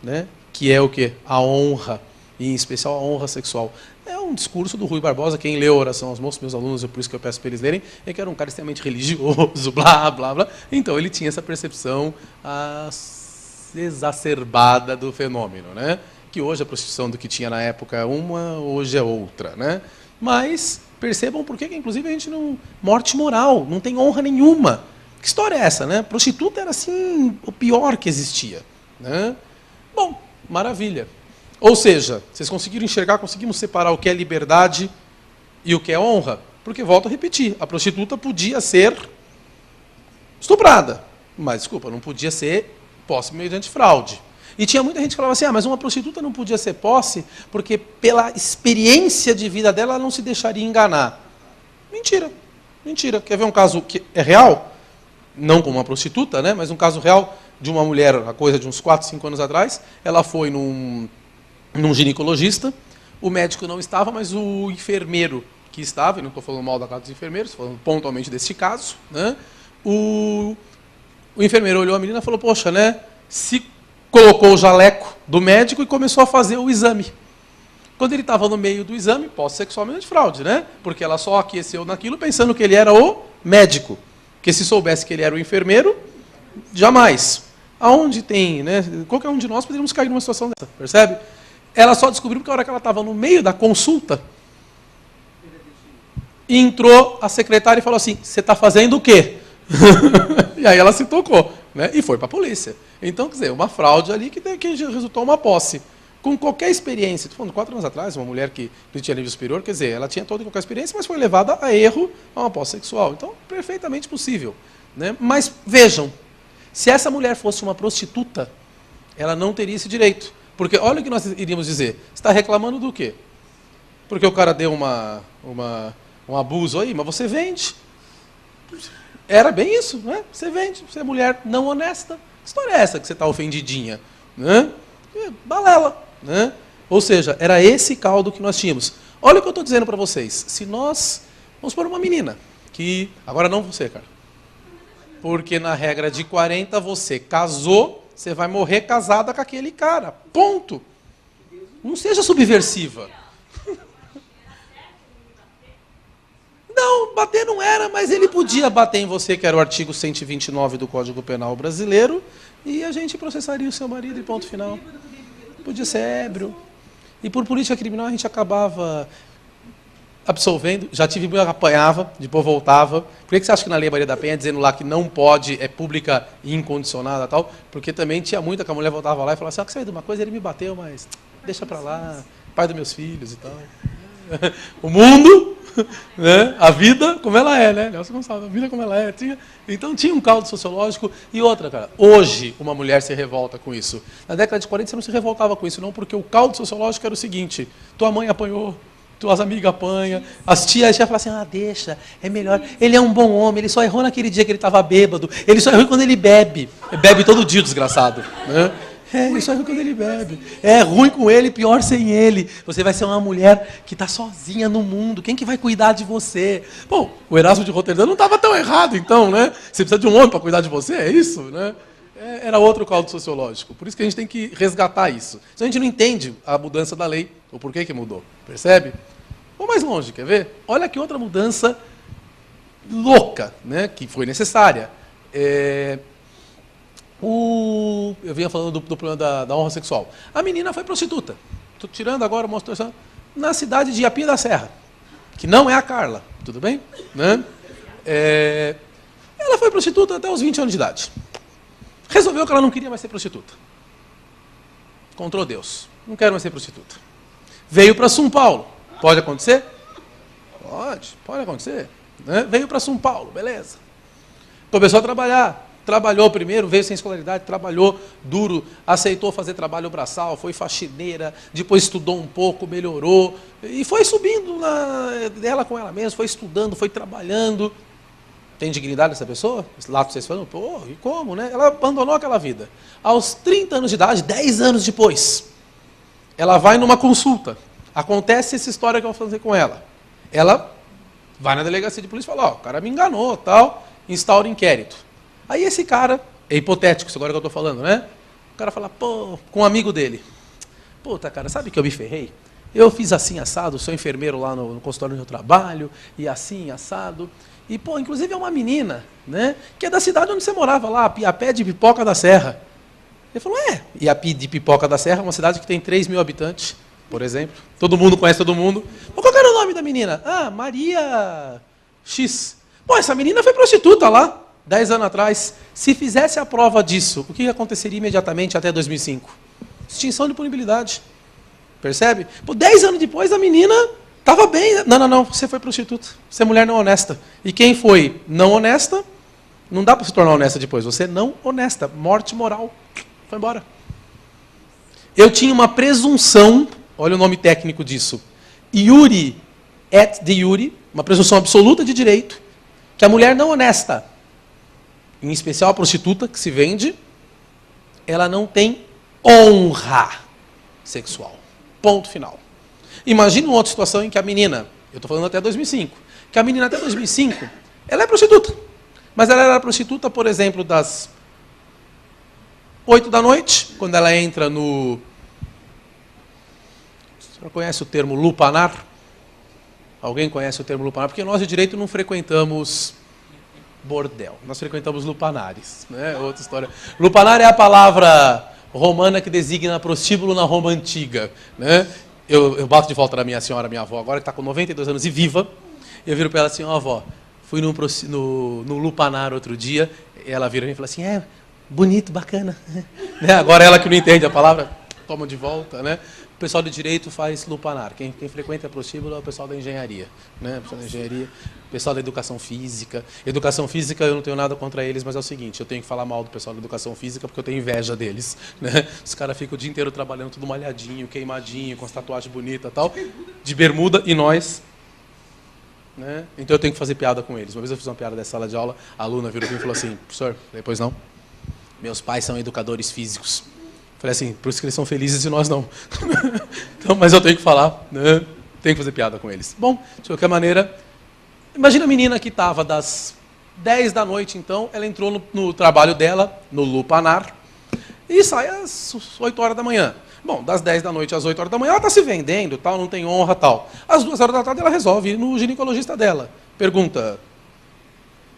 né? Que é o quê? A honra, e em especial a honra sexual. É um discurso do Rui Barbosa, quem leu a Oração aos Moços, meus alunos, é por isso que eu peço para eles lerem, é que era um cara extremamente religioso, blá, blá, blá. Então, ele tinha essa percepção exacerbada do fenômeno, né? Que hoje a prostituição do que tinha na época é uma, hoje é outra, né? Mas percebam por que, inclusive, a gente não... Morte moral, não tem honra nenhuma. Que história é essa, né? Prostituta era, assim, o pior que existia, né? Bom, maravilha. Ou seja, vocês conseguiram enxergar, conseguimos separar o que é liberdade e o que é honra? Porque, volto a repetir, a prostituta podia ser estuprada, mas, desculpa, não podia ser posse mediante fraude. E tinha muita gente que falava assim, mas uma prostituta não podia ser posse porque pela experiência de vida dela, ela não se deixaria enganar. Mentira, mentira. Quer ver um caso que é real? Não como uma prostituta, né? Mas um caso real de uma mulher, a coisa de uns 4, 5 anos atrás, ela foi num ginecologista, o médico não estava, mas o enfermeiro que estava, e não estou falando mal da casa dos enfermeiros, estou falando pontualmente desse caso, né? O enfermeiro olhou a menina e falou, poxa, né? Se colocou o jaleco do médico e começou a fazer o exame. Quando ele estava no meio do exame, posse sexualmente fraude, né? Porque ela só aqueceu naquilo pensando que ele era o médico. Porque se soubesse que ele era o enfermeiro, jamais. Aonde tem, né? Qualquer um de nós poderíamos cair numa situação dessa, percebe? Ela só descobriu porque a hora que ela estava no meio da consulta, entrou a secretária e falou assim, você está fazendo o quê? E aí ela se tocou, né? E foi para a polícia. Então, quer dizer, uma fraude ali que resultou uma posse. Com qualquer experiência, estou falando 4 anos atrás, uma mulher que tinha nível superior, quer dizer, ela tinha toda e qualquer experiência, mas foi levada a erro a uma posse sexual. Então, perfeitamente possível, né? Mas vejam, se essa mulher fosse uma prostituta, ela não teria esse direito. Porque olha o que nós iríamos dizer. Você está reclamando do quê? Porque o cara deu um abuso aí, mas você vende. Era bem isso, né? Você vende, você é mulher não honesta. Que história é essa que você está ofendidinha? Né? Balela. Né? Ou seja, era esse caldo que nós tínhamos. Olha o que eu estou dizendo para vocês. Se nós... Vamos pôr uma menina, que... Agora não você, cara. Porque na regra de 40, você casou, você vai morrer casada com aquele cara. Ponto. Não seja subversiva. Não, bater não era, mas ele podia bater em você, que era o artigo 129 do Código Penal brasileiro, e a gente processaria o seu marido e ponto final. Podia ser ébrio. E por política criminal a gente acabava absolvendo. Já tive muito, apanhava, depois voltava. Por que você acha que na Lei Maria da Penha, dizendo lá que não pode, é pública e incondicionada e tal? Porque também tinha muita que a mulher voltava lá e falava assim, que sabe de uma coisa, ele me bateu, mas deixa pra lá, pai dos meus filhos e tal. O mundo, né? A vida como ela é, né? Nelson Gonçalves, a vida como ela é. Então tinha um caldo sociológico. E outra, cara, hoje uma mulher se revolta com isso. Na década de 40 você não se revoltava com isso, não, porque o caldo sociológico era o seguinte, tua mãe apanhou, tuas amigas apanham, as tias já falam assim, deixa, é melhor, ele é um bom homem, ele só errou naquele dia que ele estava bêbado, ele só errou quando ele bebe. Bebe todo dia, desgraçado. Né? Ele só errou quando ele bebe. É ruim com ele, pior sem ele. Você vai ser uma mulher que está sozinha no mundo. Quem que vai cuidar de você? Bom, o Erasmo de Roterdã não estava tão errado, então, né? Você precisa de um homem para cuidar de você, é isso, né? Era outro caldo sociológico. Por isso que a gente tem que resgatar isso. Senão a gente não entende a mudança da lei, o porquê que mudou. Percebe? Vamos mais longe, quer ver? Olha que outra mudança louca, né? Que foi necessária. Eu vinha falando do problema da honra sexual. A menina foi prostituta. Estou tirando agora, mostrando na cidade de Iapinha da Serra, que não é a Carla, tudo bem? Né? Ela foi prostituta até os 20 anos de idade. Resolveu que ela não queria mais ser prostituta. Encontrou Deus. Não quero mais ser prostituta. Veio para São Paulo. Pode acontecer? Pode acontecer. Né? Veio para São Paulo, beleza. Começou a trabalhar. Trabalhou primeiro, veio sem escolaridade, trabalhou duro, aceitou fazer trabalho braçal, foi faxineira, depois estudou um pouco, melhorou, e foi subindo ela com ela mesma, foi estudando, foi trabalhando. Tem dignidade essa pessoa? Lá vocês falam, pô, e como, né? Ela abandonou aquela vida. Aos 30 anos de idade, 10 anos depois, ela vai numa consulta. Acontece essa história que eu vou fazer com ela. Ela vai na delegacia de polícia e fala, o cara me enganou, tal, instaura inquérito. Aí esse cara, é hipotético isso agora que eu estou falando, né? O cara fala, com um amigo dele. Puta, cara, sabe que eu me ferrei? eu fiz assim, assado, sou enfermeiro lá no consultório onde eu trabalho, e assim, assado. E, pô, inclusive é uma menina, né, que é da cidade onde você morava lá, Iapé de Pipoca da Serra. Ele falou, Iapé de Pipoca da Serra é uma cidade que tem 3.000 habitantes, por exemplo. Todo mundo conhece todo mundo. Mas qual era o nome da menina? Ah, Maria X. Pô, essa menina foi prostituta lá, 10 anos atrás. Se fizesse a prova disso, o que aconteceria imediatamente até 2005? Extinção de punibilidade. Percebe? Por 10 anos depois, a menina estava bem. Não, você foi prostituta. Você é mulher não honesta. E quem foi não honesta, não dá para se tornar honesta depois. Você é não honesta. Morte moral. Foi embora. Eu tinha uma presunção, olha o nome técnico disso, iure et de iure, uma presunção absoluta de direito, que a mulher não honesta, em especial a prostituta que se vende, ela não tem honra sexual. Ponto final. Imagina uma outra situação em que a menina, eu estou falando até 2005, que a menina até 2005, ela é prostituta. Mas ela era prostituta, por exemplo, das 8 da noite, quando ela entra no... Você conhece o termo lupanar? Alguém conhece o termo lupanar? Porque nós de direito não frequentamos bordel, nós frequentamos lupanares. Né? Outra história. Lupanar é a palavra romana que designa prostíbulo na Roma antiga. Né? Eu bato de volta da minha senhora, minha avó, agora que está com 92 anos e viva, eu viro para ela assim, avó, fui no lupanar outro dia, e ela vira e fala assim, bonito, bacana. Né? Agora ela que não entende a palavra, toma de volta. Né? O pessoal do direito faz lupanar. Quem frequenta a prostíbulo é o pessoal da engenharia. Né? O pessoal da engenharia, o pessoal da educação física. Educação física eu não tenho nada contra eles, mas é o seguinte, eu tenho que falar mal do pessoal da educação física porque eu tenho inveja deles. Né? Os caras ficam o dia inteiro trabalhando tudo malhadinho, queimadinho, com as tatuagens bonitas e tal, de bermuda, e nós... Né? Então eu tenho que fazer piada com eles. Uma vez eu fiz uma piada dessa sala de aula, a aluna virou para mim e falou assim, professor, depois não. Meus pais são educadores físicos. Falei assim, por isso que eles são felizes e nós não. Então, mas eu tenho que falar, né? Tenho que fazer piada com eles. Bom, de qualquer maneira, imagina a menina que estava das 10 da noite, então, ela entrou no trabalho dela, no lupanar, e sai às 8 horas da manhã. Bom, das 10 da noite às 8 horas da manhã, ela está se vendendo, tal, não tem honra, tal. Às 2 horas da tarde, ela resolve ir no ginecologista dela. Pergunta,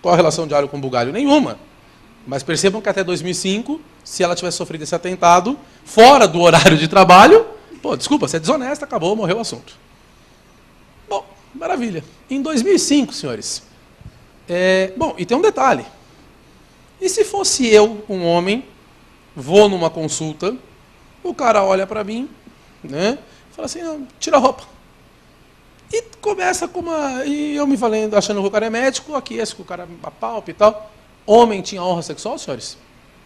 qual a relação de alho com bugalho? Nenhuma. Mas percebam que até 2005, se ela tivesse sofrido esse atentado, fora do horário de trabalho, pô, desculpa, você é desonesta, acabou, morreu o assunto. Bom, maravilha. Em 2005, senhores, bom, e tem um detalhe. E se fosse eu, um homem, vou numa consulta, o cara olha para mim, né, fala assim, tira a roupa. E começa com uma... E eu me valendo, achando que o cara é médico, aquece que o cara apalpa e tal. Homem tinha honra sexual, senhores?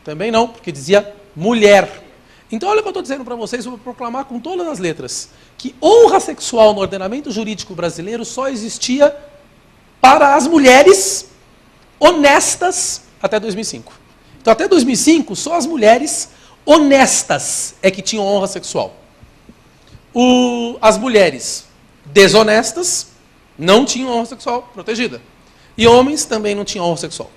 Também não, porque dizia mulher. Então, olha o que eu estou dizendo para vocês, eu vou proclamar com todas as letras, que honra sexual no ordenamento jurídico brasileiro só existia para as mulheres honestas até 2005. Então, até 2005, só as mulheres honestas é que tinham honra sexual. As mulheres desonestas não tinham honra sexual protegida. E homens também não tinham honra sexual.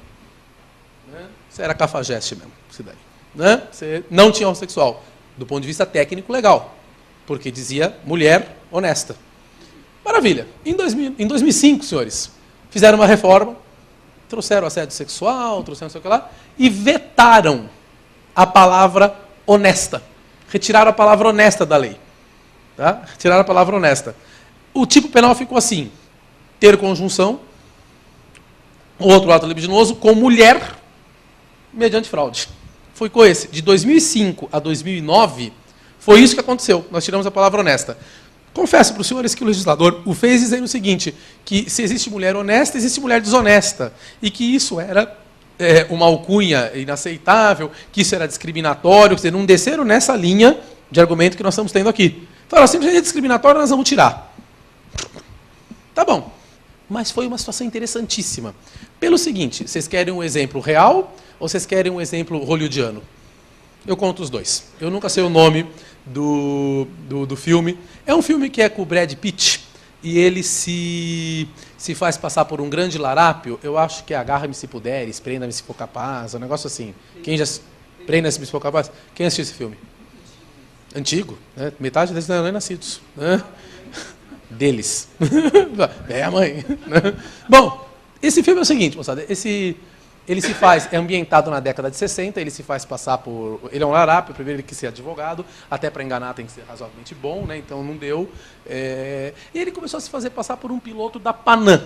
Isso era cafajeste mesmo, isso daí. Né? Você não tinha honra sexual, do ponto de vista técnico legal, porque dizia mulher honesta. Maravilha. Em 2005, senhores, fizeram uma reforma, trouxeram assédio sexual, trouxeram não sei o que lá, e vetaram a palavra honesta. Retiraram a palavra honesta da lei. Tá? Retiraram a palavra honesta. O tipo penal ficou assim, ter conjunção, outro ato libidinoso, com mulher mediante fraude. Foi com esse. De 2005 a 2009, foi isso que aconteceu. Nós tiramos a palavra honesta. Confesso para os senhores que o legislador o fez dizendo o seguinte, que se existe mulher honesta, existe mulher desonesta. E que isso era uma alcunha inaceitável, que isso era discriminatório, quer dizer, não desceram nessa linha de argumento que nós estamos tendo aqui. Falaram, simplesmente é discriminatório, nós vamos tirar. Tá bom. Mas foi uma situação interessantíssima. Pelo seguinte, vocês querem um exemplo real ou vocês querem um exemplo hollywoodiano? Eu conto os dois. Eu nunca sei o nome do filme. É um filme que é com o Brad Pitt e ele se faz passar por um grande larápio. Eu acho que é Agarra-me se puderes, Prenda-me se for capaz, um negócio assim. Quem já... Prenda-me se for capaz? Quem assistiu esse filme? Antigo, né? Metade deles não eram nem nascidos, né? Deles. É a mãe. Né? Bom, esse filme é o seguinte, moçada. Ele se faz, é ambientado na década de 60, ele se faz passar por... Ele é um larápio, primeiro ele quis ser advogado, até para enganar tem que ser razoavelmente bom, né? Então não deu. E ele começou a se fazer passar por um piloto da Panam.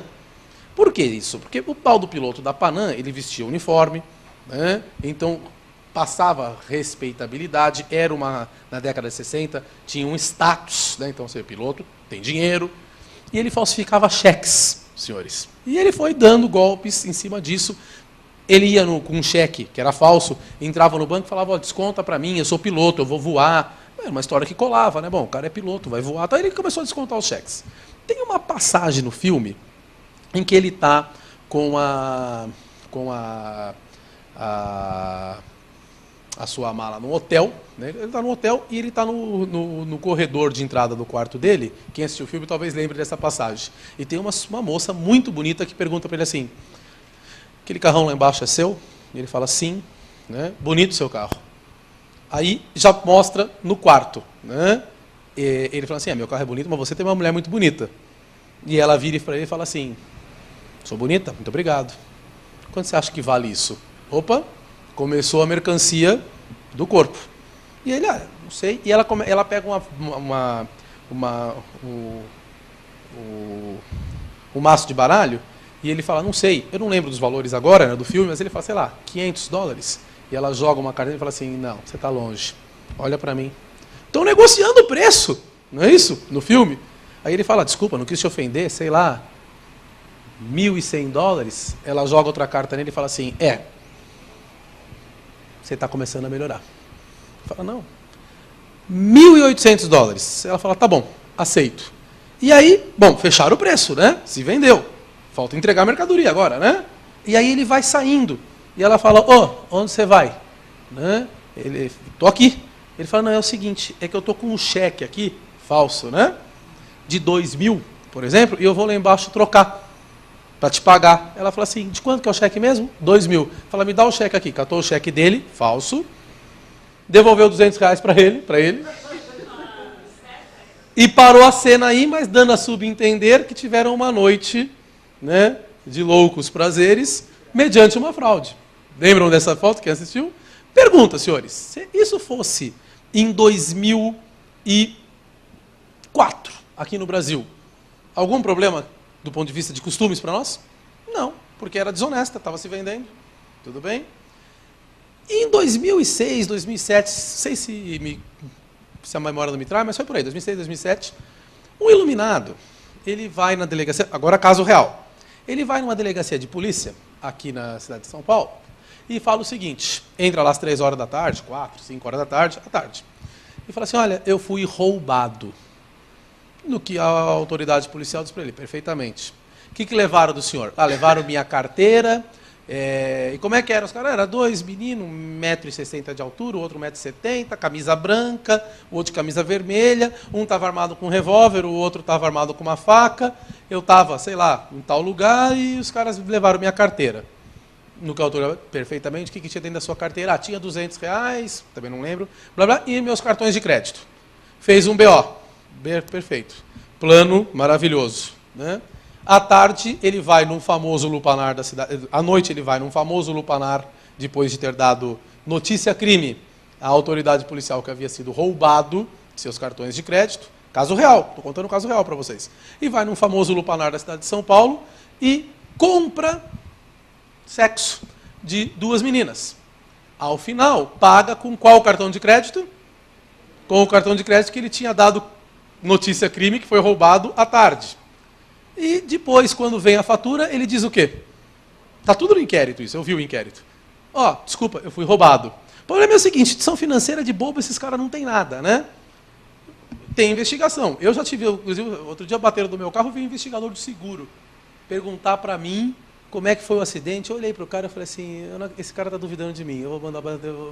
Por que isso? Porque o tal do piloto da Panam, ele vestia uniforme, né? Então passava respeitabilidade, na década de 60, tinha um status, né? Então ser piloto tem dinheiro, e ele falsificava cheques, senhores. E ele foi dando golpes em cima disso. Ele ia com um cheque, que era falso, entrava no banco e falava, desconta para mim, eu sou piloto, eu vou voar. Era uma história que colava, né? Bom, o cara é piloto, vai voar. Então ele começou a descontar os cheques. Tem uma passagem no filme em que ele está com a sua mala no hotel, né? Ele está no hotel e ele está no corredor de entrada do quarto dele. Quem assistiu o filme talvez lembre dessa passagem. E tem uma moça muito bonita que pergunta para ele assim, aquele carrão lá embaixo é seu? E ele fala, sim, né? Bonito seu carro. Aí já mostra no quarto, né? E ele fala assim, meu carro é bonito, mas você tem uma mulher muito bonita. E ela vira para ele e fala assim, sou bonita? Muito obrigado. Quanto você acha que vale isso? Opa, começou a mercancia do corpo. E ele, não sei. E ela pega um maço de baralho e ele fala, não sei, eu não lembro dos valores agora, né, do filme, mas ele fala, sei lá, $500. E ela joga uma carteira e fala assim, não, você está longe, olha para mim. Estão negociando o preço, não é isso? No filme. Aí ele fala, desculpa, não quis te ofender, sei lá, $1.100. Ela joga outra carta nele e fala assim, você está começando a melhorar. Ele fala, não. $1.800. Ela fala, tá bom, aceito. E aí, bom, fecharam o preço, né? Se vendeu. Falta entregar a mercadoria agora, né? E aí ele vai saindo. E ela fala, onde você vai? Né? Tô aqui. Ele fala, não, é o seguinte, é que eu tô com um cheque aqui, falso, né? De 2.000, por exemplo, e eu vou lá embaixo trocar para te pagar. Ela fala assim, de quanto que é o cheque mesmo? 2.000. Fala, me dá o cheque aqui. Catou o cheque dele, falso. Devolveu R$200 para ele. E parou a cena aí, mas dando a subentender que tiveram uma noite, né, de loucos prazeres, mediante uma fraude. Lembram dessa foto? Quem assistiu? Pergunta, senhores, se isso fosse em 2004, aqui no Brasil, algum problema do ponto de vista de costumes para nós? Não, porque era desonesta, estava se vendendo. Tudo bem? E em 2006, 2007, não sei se a memória não me traz, mas foi por aí, 2006, 2007, um iluminado, ele vai na delegacia, agora caso real, ele vai numa delegacia de polícia, aqui na cidade de São Paulo, e fala o seguinte, entra lá às 3 horas da tarde, 4, 5 horas da tarde, à tarde, e fala assim, olha, eu fui roubado. No que a autoridade policial diz para ele, perfeitamente. O que levaram do senhor? Levaram minha carteira, e como é que eram os caras? Era 2 meninos, 1,60 m de altura, o outro 1,70 m, camisa branca, o outro de camisa vermelha, um estava armado com um revólver, o outro estava armado com uma faca, eu estava, sei lá, em tal lugar, e os caras levaram minha carteira. No que a autora, perfeitamente, o que tinha dentro da sua carteira? Tinha R$200, também não lembro, blá, blá, e meus cartões de crédito. Fez um BO. Perfeito. Plano maravilhoso. Né? À tarde, ele vai num famoso lupanar da cidade. À noite, ele vai num famoso lupanar, depois de ter dado notícia-crime à autoridade policial que havia sido roubado seus cartões de crédito. Caso real, estou contando um caso real para vocês. E vai num famoso lupanar da cidade de São Paulo e compra sexo de 2 meninas. Ao final, paga com qual cartão de crédito? Com o cartão de crédito que ele tinha dado notícia-crime, que foi roubado à tarde. E depois, quando vem a fatura, ele diz o quê? Está tudo no inquérito isso, eu vi o inquérito. Desculpa, eu fui roubado. O problema é o seguinte, instituição financeira de bobo, esses caras não tem nada, né? Tem investigação. Eu já tive, inclusive, outro dia bateram do meu carro, veio um investigador do seguro perguntar para mim como é que foi o acidente. Eu olhei para o cara e falei assim, esse cara está duvidando de mim, eu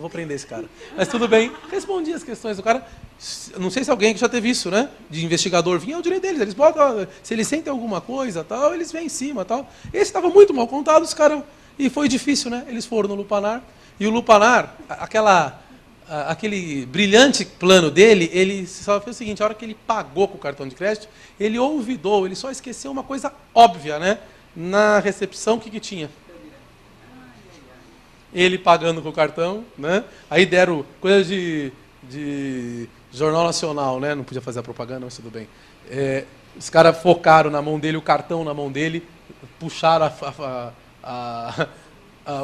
vou prender esse cara. Mas tudo bem, respondi as questões do cara. Não sei se alguém que já teve isso, né? De investigador vir, é o direito deles. Eles botam, se eles sentem alguma coisa, tal, eles vêm em cima, tal. Esse estava muito mal contado, os caras, e foi difícil, né? Eles foram no lupanar, e o lupanar, aquela aquele brilhante plano dele, ele só fez o seguinte: a hora que ele pagou com o cartão de crédito, ele olvidou, ele só esqueceu uma coisa óbvia, né? Na recepção, o que tinha? Ele pagando com o cartão, né? Aí deram coisa de Jornal Nacional, né? Não podia fazer a propaganda, mas tudo bem. Os caras focaram na mão dele, o cartão na mão dele, puxaram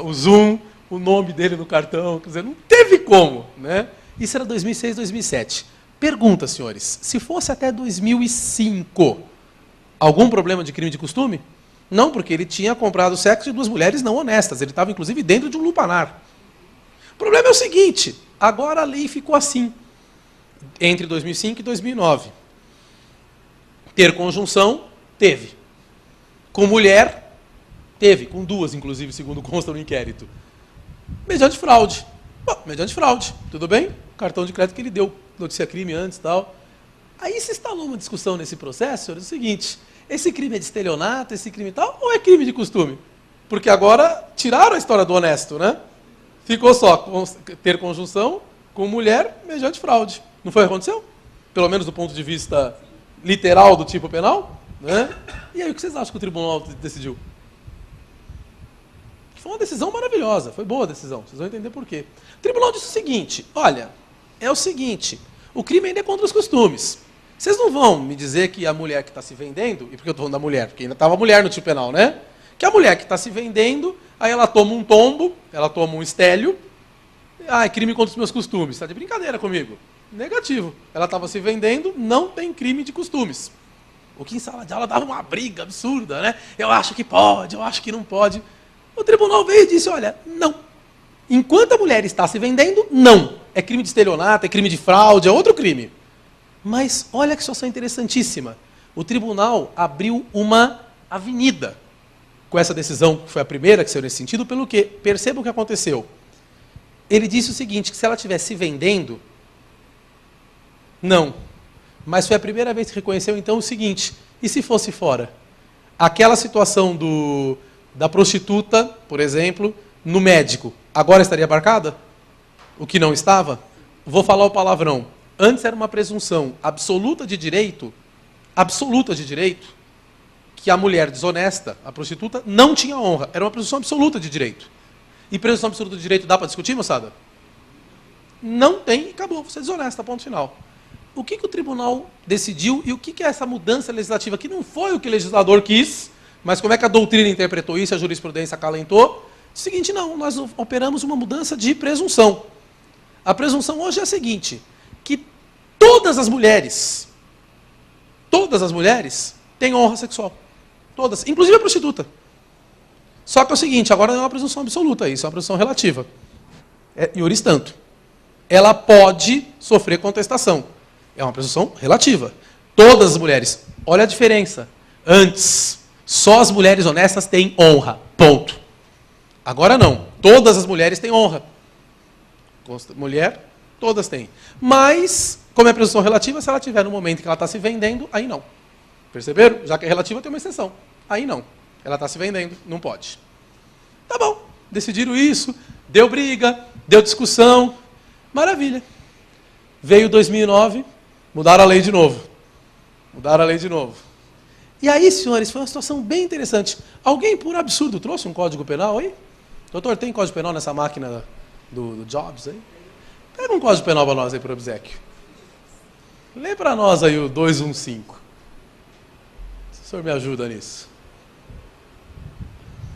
o zoom, o nome dele no cartão, quer dizer, não teve como, né? Isso era 2006, 2007. Pergunta, senhores, se fosse até 2005, algum problema de crime de costume? Não, porque ele tinha comprado sexo de duas mulheres não honestas, ele estava inclusive dentro de um lupanar. O problema é o seguinte, agora a lei ficou assim, entre 2005 e 2009. Ter conjunção, teve. Com mulher, teve, com duas, inclusive, segundo consta no inquérito. Mediante fraude. Bom, mediante fraude, tudo bem? Cartão de crédito que ele deu, notícia crime antes e tal. Aí se instalou uma discussão nesse processo, era o seguinte: esse crime é de estelionato, esse crime tal, ou é crime de costume? Porque agora tiraram a história do honesto, né? Ficou só ter conjunção com mulher mediante fraude. Não foi o que aconteceu? Pelo menos do ponto de vista literal do tipo penal, né? E aí, o que vocês acham que o tribunal decidiu? Foi uma decisão maravilhosa, foi boa a decisão, vocês vão entender por quê. O tribunal disse o seguinte: olha, é o seguinte, o crime ainda é contra os costumes. Vocês não vão me dizer que a mulher que está se vendendo, e por que eu estou falando da mulher? Porque ainda estava mulher no tipo penal, né? Que a mulher que está se vendendo, aí ela toma um tombo, ela toma um estélio, é crime contra os meus costumes. Está de brincadeira comigo? Negativo. Ela estava se vendendo, não tem crime de costumes. O que em sala de aula dava uma briga absurda, né? Eu acho que pode, eu acho que não pode. O tribunal veio e disse: olha, não. Enquanto a mulher está se vendendo, não. É crime de estelionato, é crime de fraude, é outro crime. Mas olha que situação interessantíssima. O tribunal abriu uma avenida com essa decisão, que foi a primeira que saiu nesse sentido, pelo quê? Perceba o que aconteceu. Ele disse o seguinte, que se ela estivesse se vendendo, não. Mas foi a primeira vez que reconheceu, então, o seguinte: e se fosse fora? Aquela situação da prostituta, por exemplo, no médico, agora estaria abarcada? O que não estava? Vou falar o palavrão. Antes era uma presunção absoluta de direito, que a mulher desonesta, a prostituta, não tinha honra. Era uma presunção absoluta de direito. E presunção absoluta de direito dá para discutir, moçada? Não tem, acabou, você é desonesta, ponto final. O que o tribunal decidiu e o que é essa mudança legislativa, que não foi o que o legislador quis, mas como é que a doutrina interpretou isso, a jurisprudência acalentou? O seguinte: não, nós operamos uma mudança de presunção. A presunção hoje é a seguinte, que todas as mulheres têm honra sexual. Todas, inclusive a prostituta. Só que é o seguinte, agora não é uma presunção absoluta, isso é uma presunção relativa. Iuris tanto. Ela pode sofrer contestação. É uma presunção relativa. Todas as mulheres, olha a diferença. Antes, só as mulheres honestas têm honra. Ponto. Agora não. Todas as mulheres têm honra. Mulher, todas têm. Mas, como é presunção relativa, se ela tiver no momento que ela está se vendendo, aí não. Perceberam? Já que é relativa, tem uma exceção. Aí não. Ela está se vendendo, não pode. Tá bom. Decidiram isso, deu briga, deu discussão. Maravilha. Veio 2009, mudaram a lei de novo. E aí, senhores, foi uma situação bem interessante. Alguém, por absurdo, trouxe um código penal aí? Doutor, tem código penal nessa máquina do Jobs aí? Pega um código penal para nós aí, por obséquio. Lê para nós aí o 215. Se o senhor me ajuda nisso.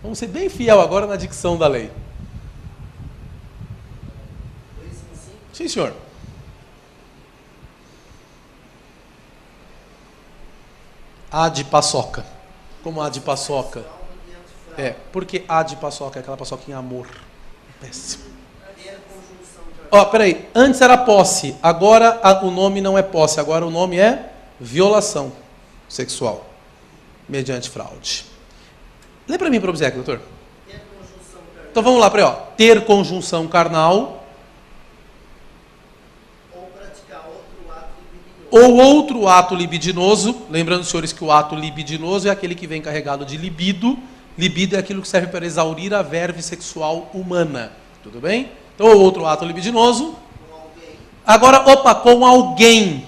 Vamos ser bem fiel agora na dicção da lei. 215? Sim, senhor. A de paçoca. Como a de paçoca? Porque a de paçoca é aquela paçoquinha amor. Péssimo. Ó, peraí. Antes era posse. Agora o nome não é posse. Agora o nome é violação sexual. Mediante fraude. Lê para mim, para o obséquio, doutor. Ter conjunção carnal. Então vamos lá, ó. Ter conjunção carnal. Ou praticar outro ato libidinoso. Ou outro ato libidinoso. Lembrando, senhores, que o ato libidinoso é aquele que vem carregado de libido. Libido é aquilo que serve para exaurir a verve sexual humana. Tudo bem? Então, ou outro ato libidinoso. Com Agora, opa, com alguém.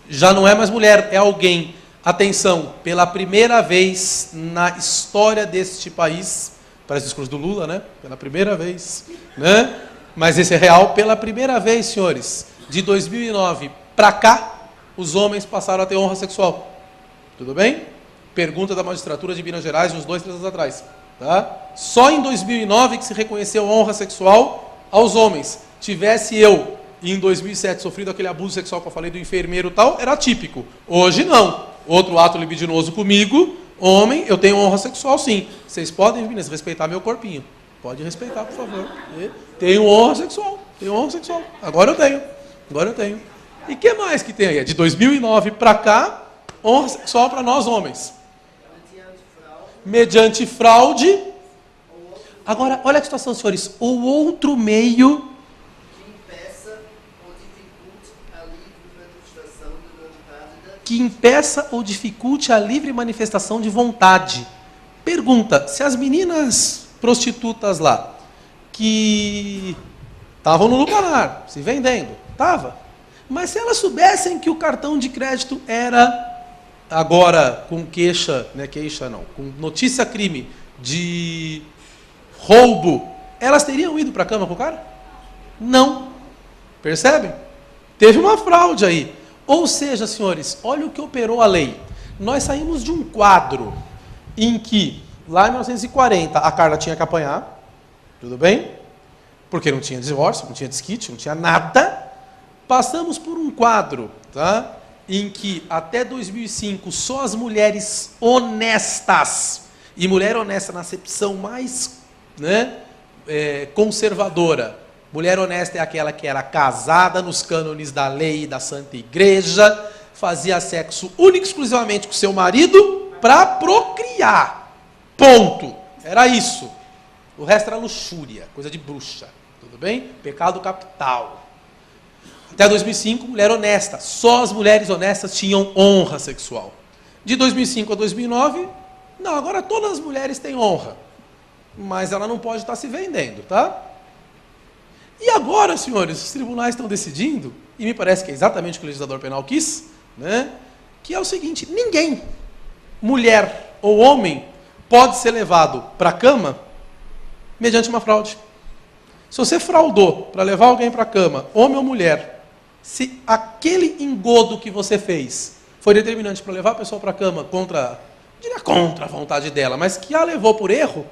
Já não é mais mulher, é alguém. Atenção, pela primeira vez na história deste país, parece o discurso do Lula, né? Pela primeira vez, né? Mas esse é real, pela primeira vez, senhores, de 2009 para cá, os homens passaram a ter honra sexual. Tudo bem? Pergunta da magistratura de Minas Gerais, uns 2, 3 anos atrás. Tá? Só em 2009 que se reconheceu honra sexual aos homens. Tivesse eu, em 2007, sofrido aquele abuso sexual que eu falei do enfermeiro e tal, era típico. Hoje não. Outro ato libidinoso comigo, homem, eu tenho honra sexual sim. Vocês podem, meninas, respeitar meu corpinho. Pode respeitar, por favor. Tenho honra sexual. Tenho honra sexual. Agora eu tenho. Agora eu tenho. E o que mais que tem aí? De 2009 para cá, honra sexual para nós homens. Mediante fraude. Agora, olha a situação, senhores. O outro meio que impeça ou dificulte a livre manifestação de vontade. Pergunta, se as meninas prostitutas lá, que estavam no lupanar, se vendendo, estava, mas se elas soubessem que o cartão de crédito era, agora com queixa, não é queixa não, com notícia crime de roubo, elas teriam ido para a cama com o cara? Não. Percebem? Teve uma fraude aí. Ou seja, senhores, olha o que operou a lei. Nós saímos de um quadro em que, lá em 1940, a Carla tinha que apanhar, tudo bem? Porque não tinha divórcio, não tinha desquite, não tinha nada. Passamos por um quadro, tá? Em que, até 2005, só as mulheres honestas, e mulher honesta na acepção mais, né, conservadora, mulher honesta é aquela que era casada nos cânones da lei e da Santa Igreja, fazia sexo único e exclusivamente com seu marido para procriar. Ponto. Era isso. O resto era luxúria, coisa de bruxa. Tudo bem? Pecado capital. Até 2005, mulher honesta. Só as mulheres honestas tinham honra sexual. De 2005 a 2009, não, agora todas as mulheres têm honra. Mas ela não pode estar se vendendo, tá? E agora, senhores, os tribunais estão decidindo, e me parece que é exatamente o que o legislador penal quis, né, que é o seguinte, ninguém, mulher ou homem, pode ser levado para a cama mediante uma fraude. Se você fraudou para levar alguém para a cama, homem ou mulher, se aquele engodo que você fez foi determinante para levar a pessoa para a cama contra a vontade dela, mas que a levou por erro,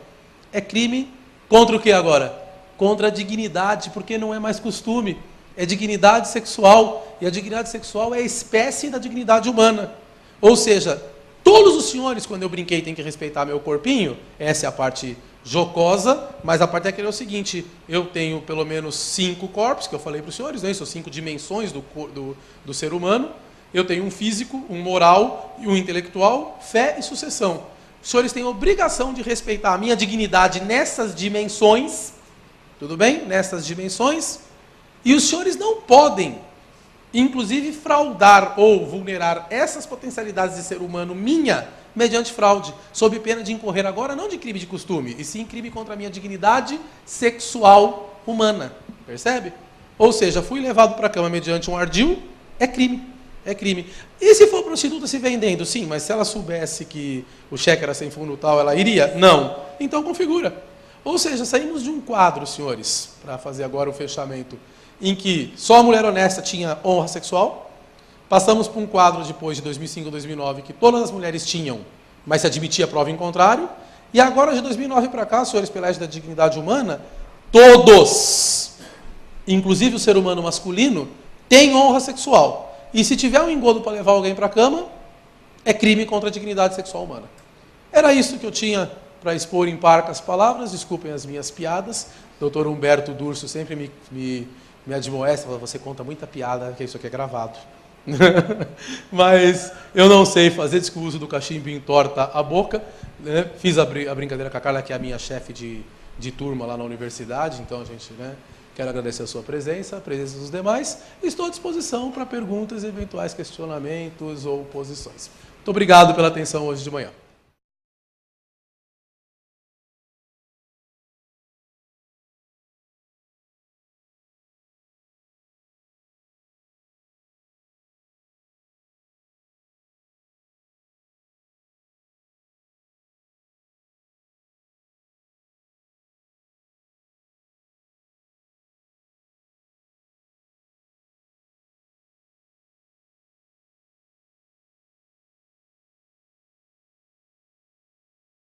é crime contra o que agora? Contra a dignidade, porque não é mais costume, é dignidade sexual, e a dignidade sexual é a espécie da dignidade humana. Ou seja, todos os senhores, quando eu brinquei, têm que respeitar meu corpinho, essa é a parte jocosa, mas a parte técnica é o seguinte, eu tenho pelo menos 5 corpos, que eu falei para os senhores, né, são 5 dimensões do ser humano, eu tenho um físico, um moral, um intelectual, fé e sucessão. Os senhores têm a obrigação de respeitar a minha dignidade nessas dimensões, tudo bem? Nessas dimensões. E os senhores não podem, inclusive, fraudar ou vulnerar essas potencialidades de ser humano minha, mediante fraude, sob pena de incorrer agora, não de crime de costume, e sim crime contra a minha dignidade sexual humana. Percebe? Ou seja, fui levado para a cama mediante um ardil, é crime. É crime. E se for prostituta se vendendo? Sim, mas se ela soubesse que o cheque era sem fundo tal, ela iria? Não. Então configura. Ou seja, saímos de um quadro, senhores, para fazer agora o fechamento, em que só a mulher honesta tinha honra sexual, passamos para um quadro depois de 2005 a 2009, que todas as mulheres tinham, mas se admitia a prova em contrário, e agora de 2009 para cá, senhores, pela lei da dignidade humana, todos, inclusive o ser humano masculino, têm honra sexual. E se tiver um engodo para levar alguém para a cama, é crime contra a dignidade sexual humana. Era isso que eu tinha para expor em parcas palavras, desculpem as minhas piadas. Dr. Humberto Durso sempre me admoesta, fala, você conta muita piada, que isso aqui é gravado. Mas eu não sei fazer discurso do cachimbo entorta a boca. Né? Fiz a brincadeira com a Carla, que é a minha chefe de turma lá na universidade, então a gente, né, quero agradecer a sua presença, a presença dos demais. Estou à disposição para perguntas, eventuais questionamentos ou posições. Muito obrigado pela atenção hoje de manhã.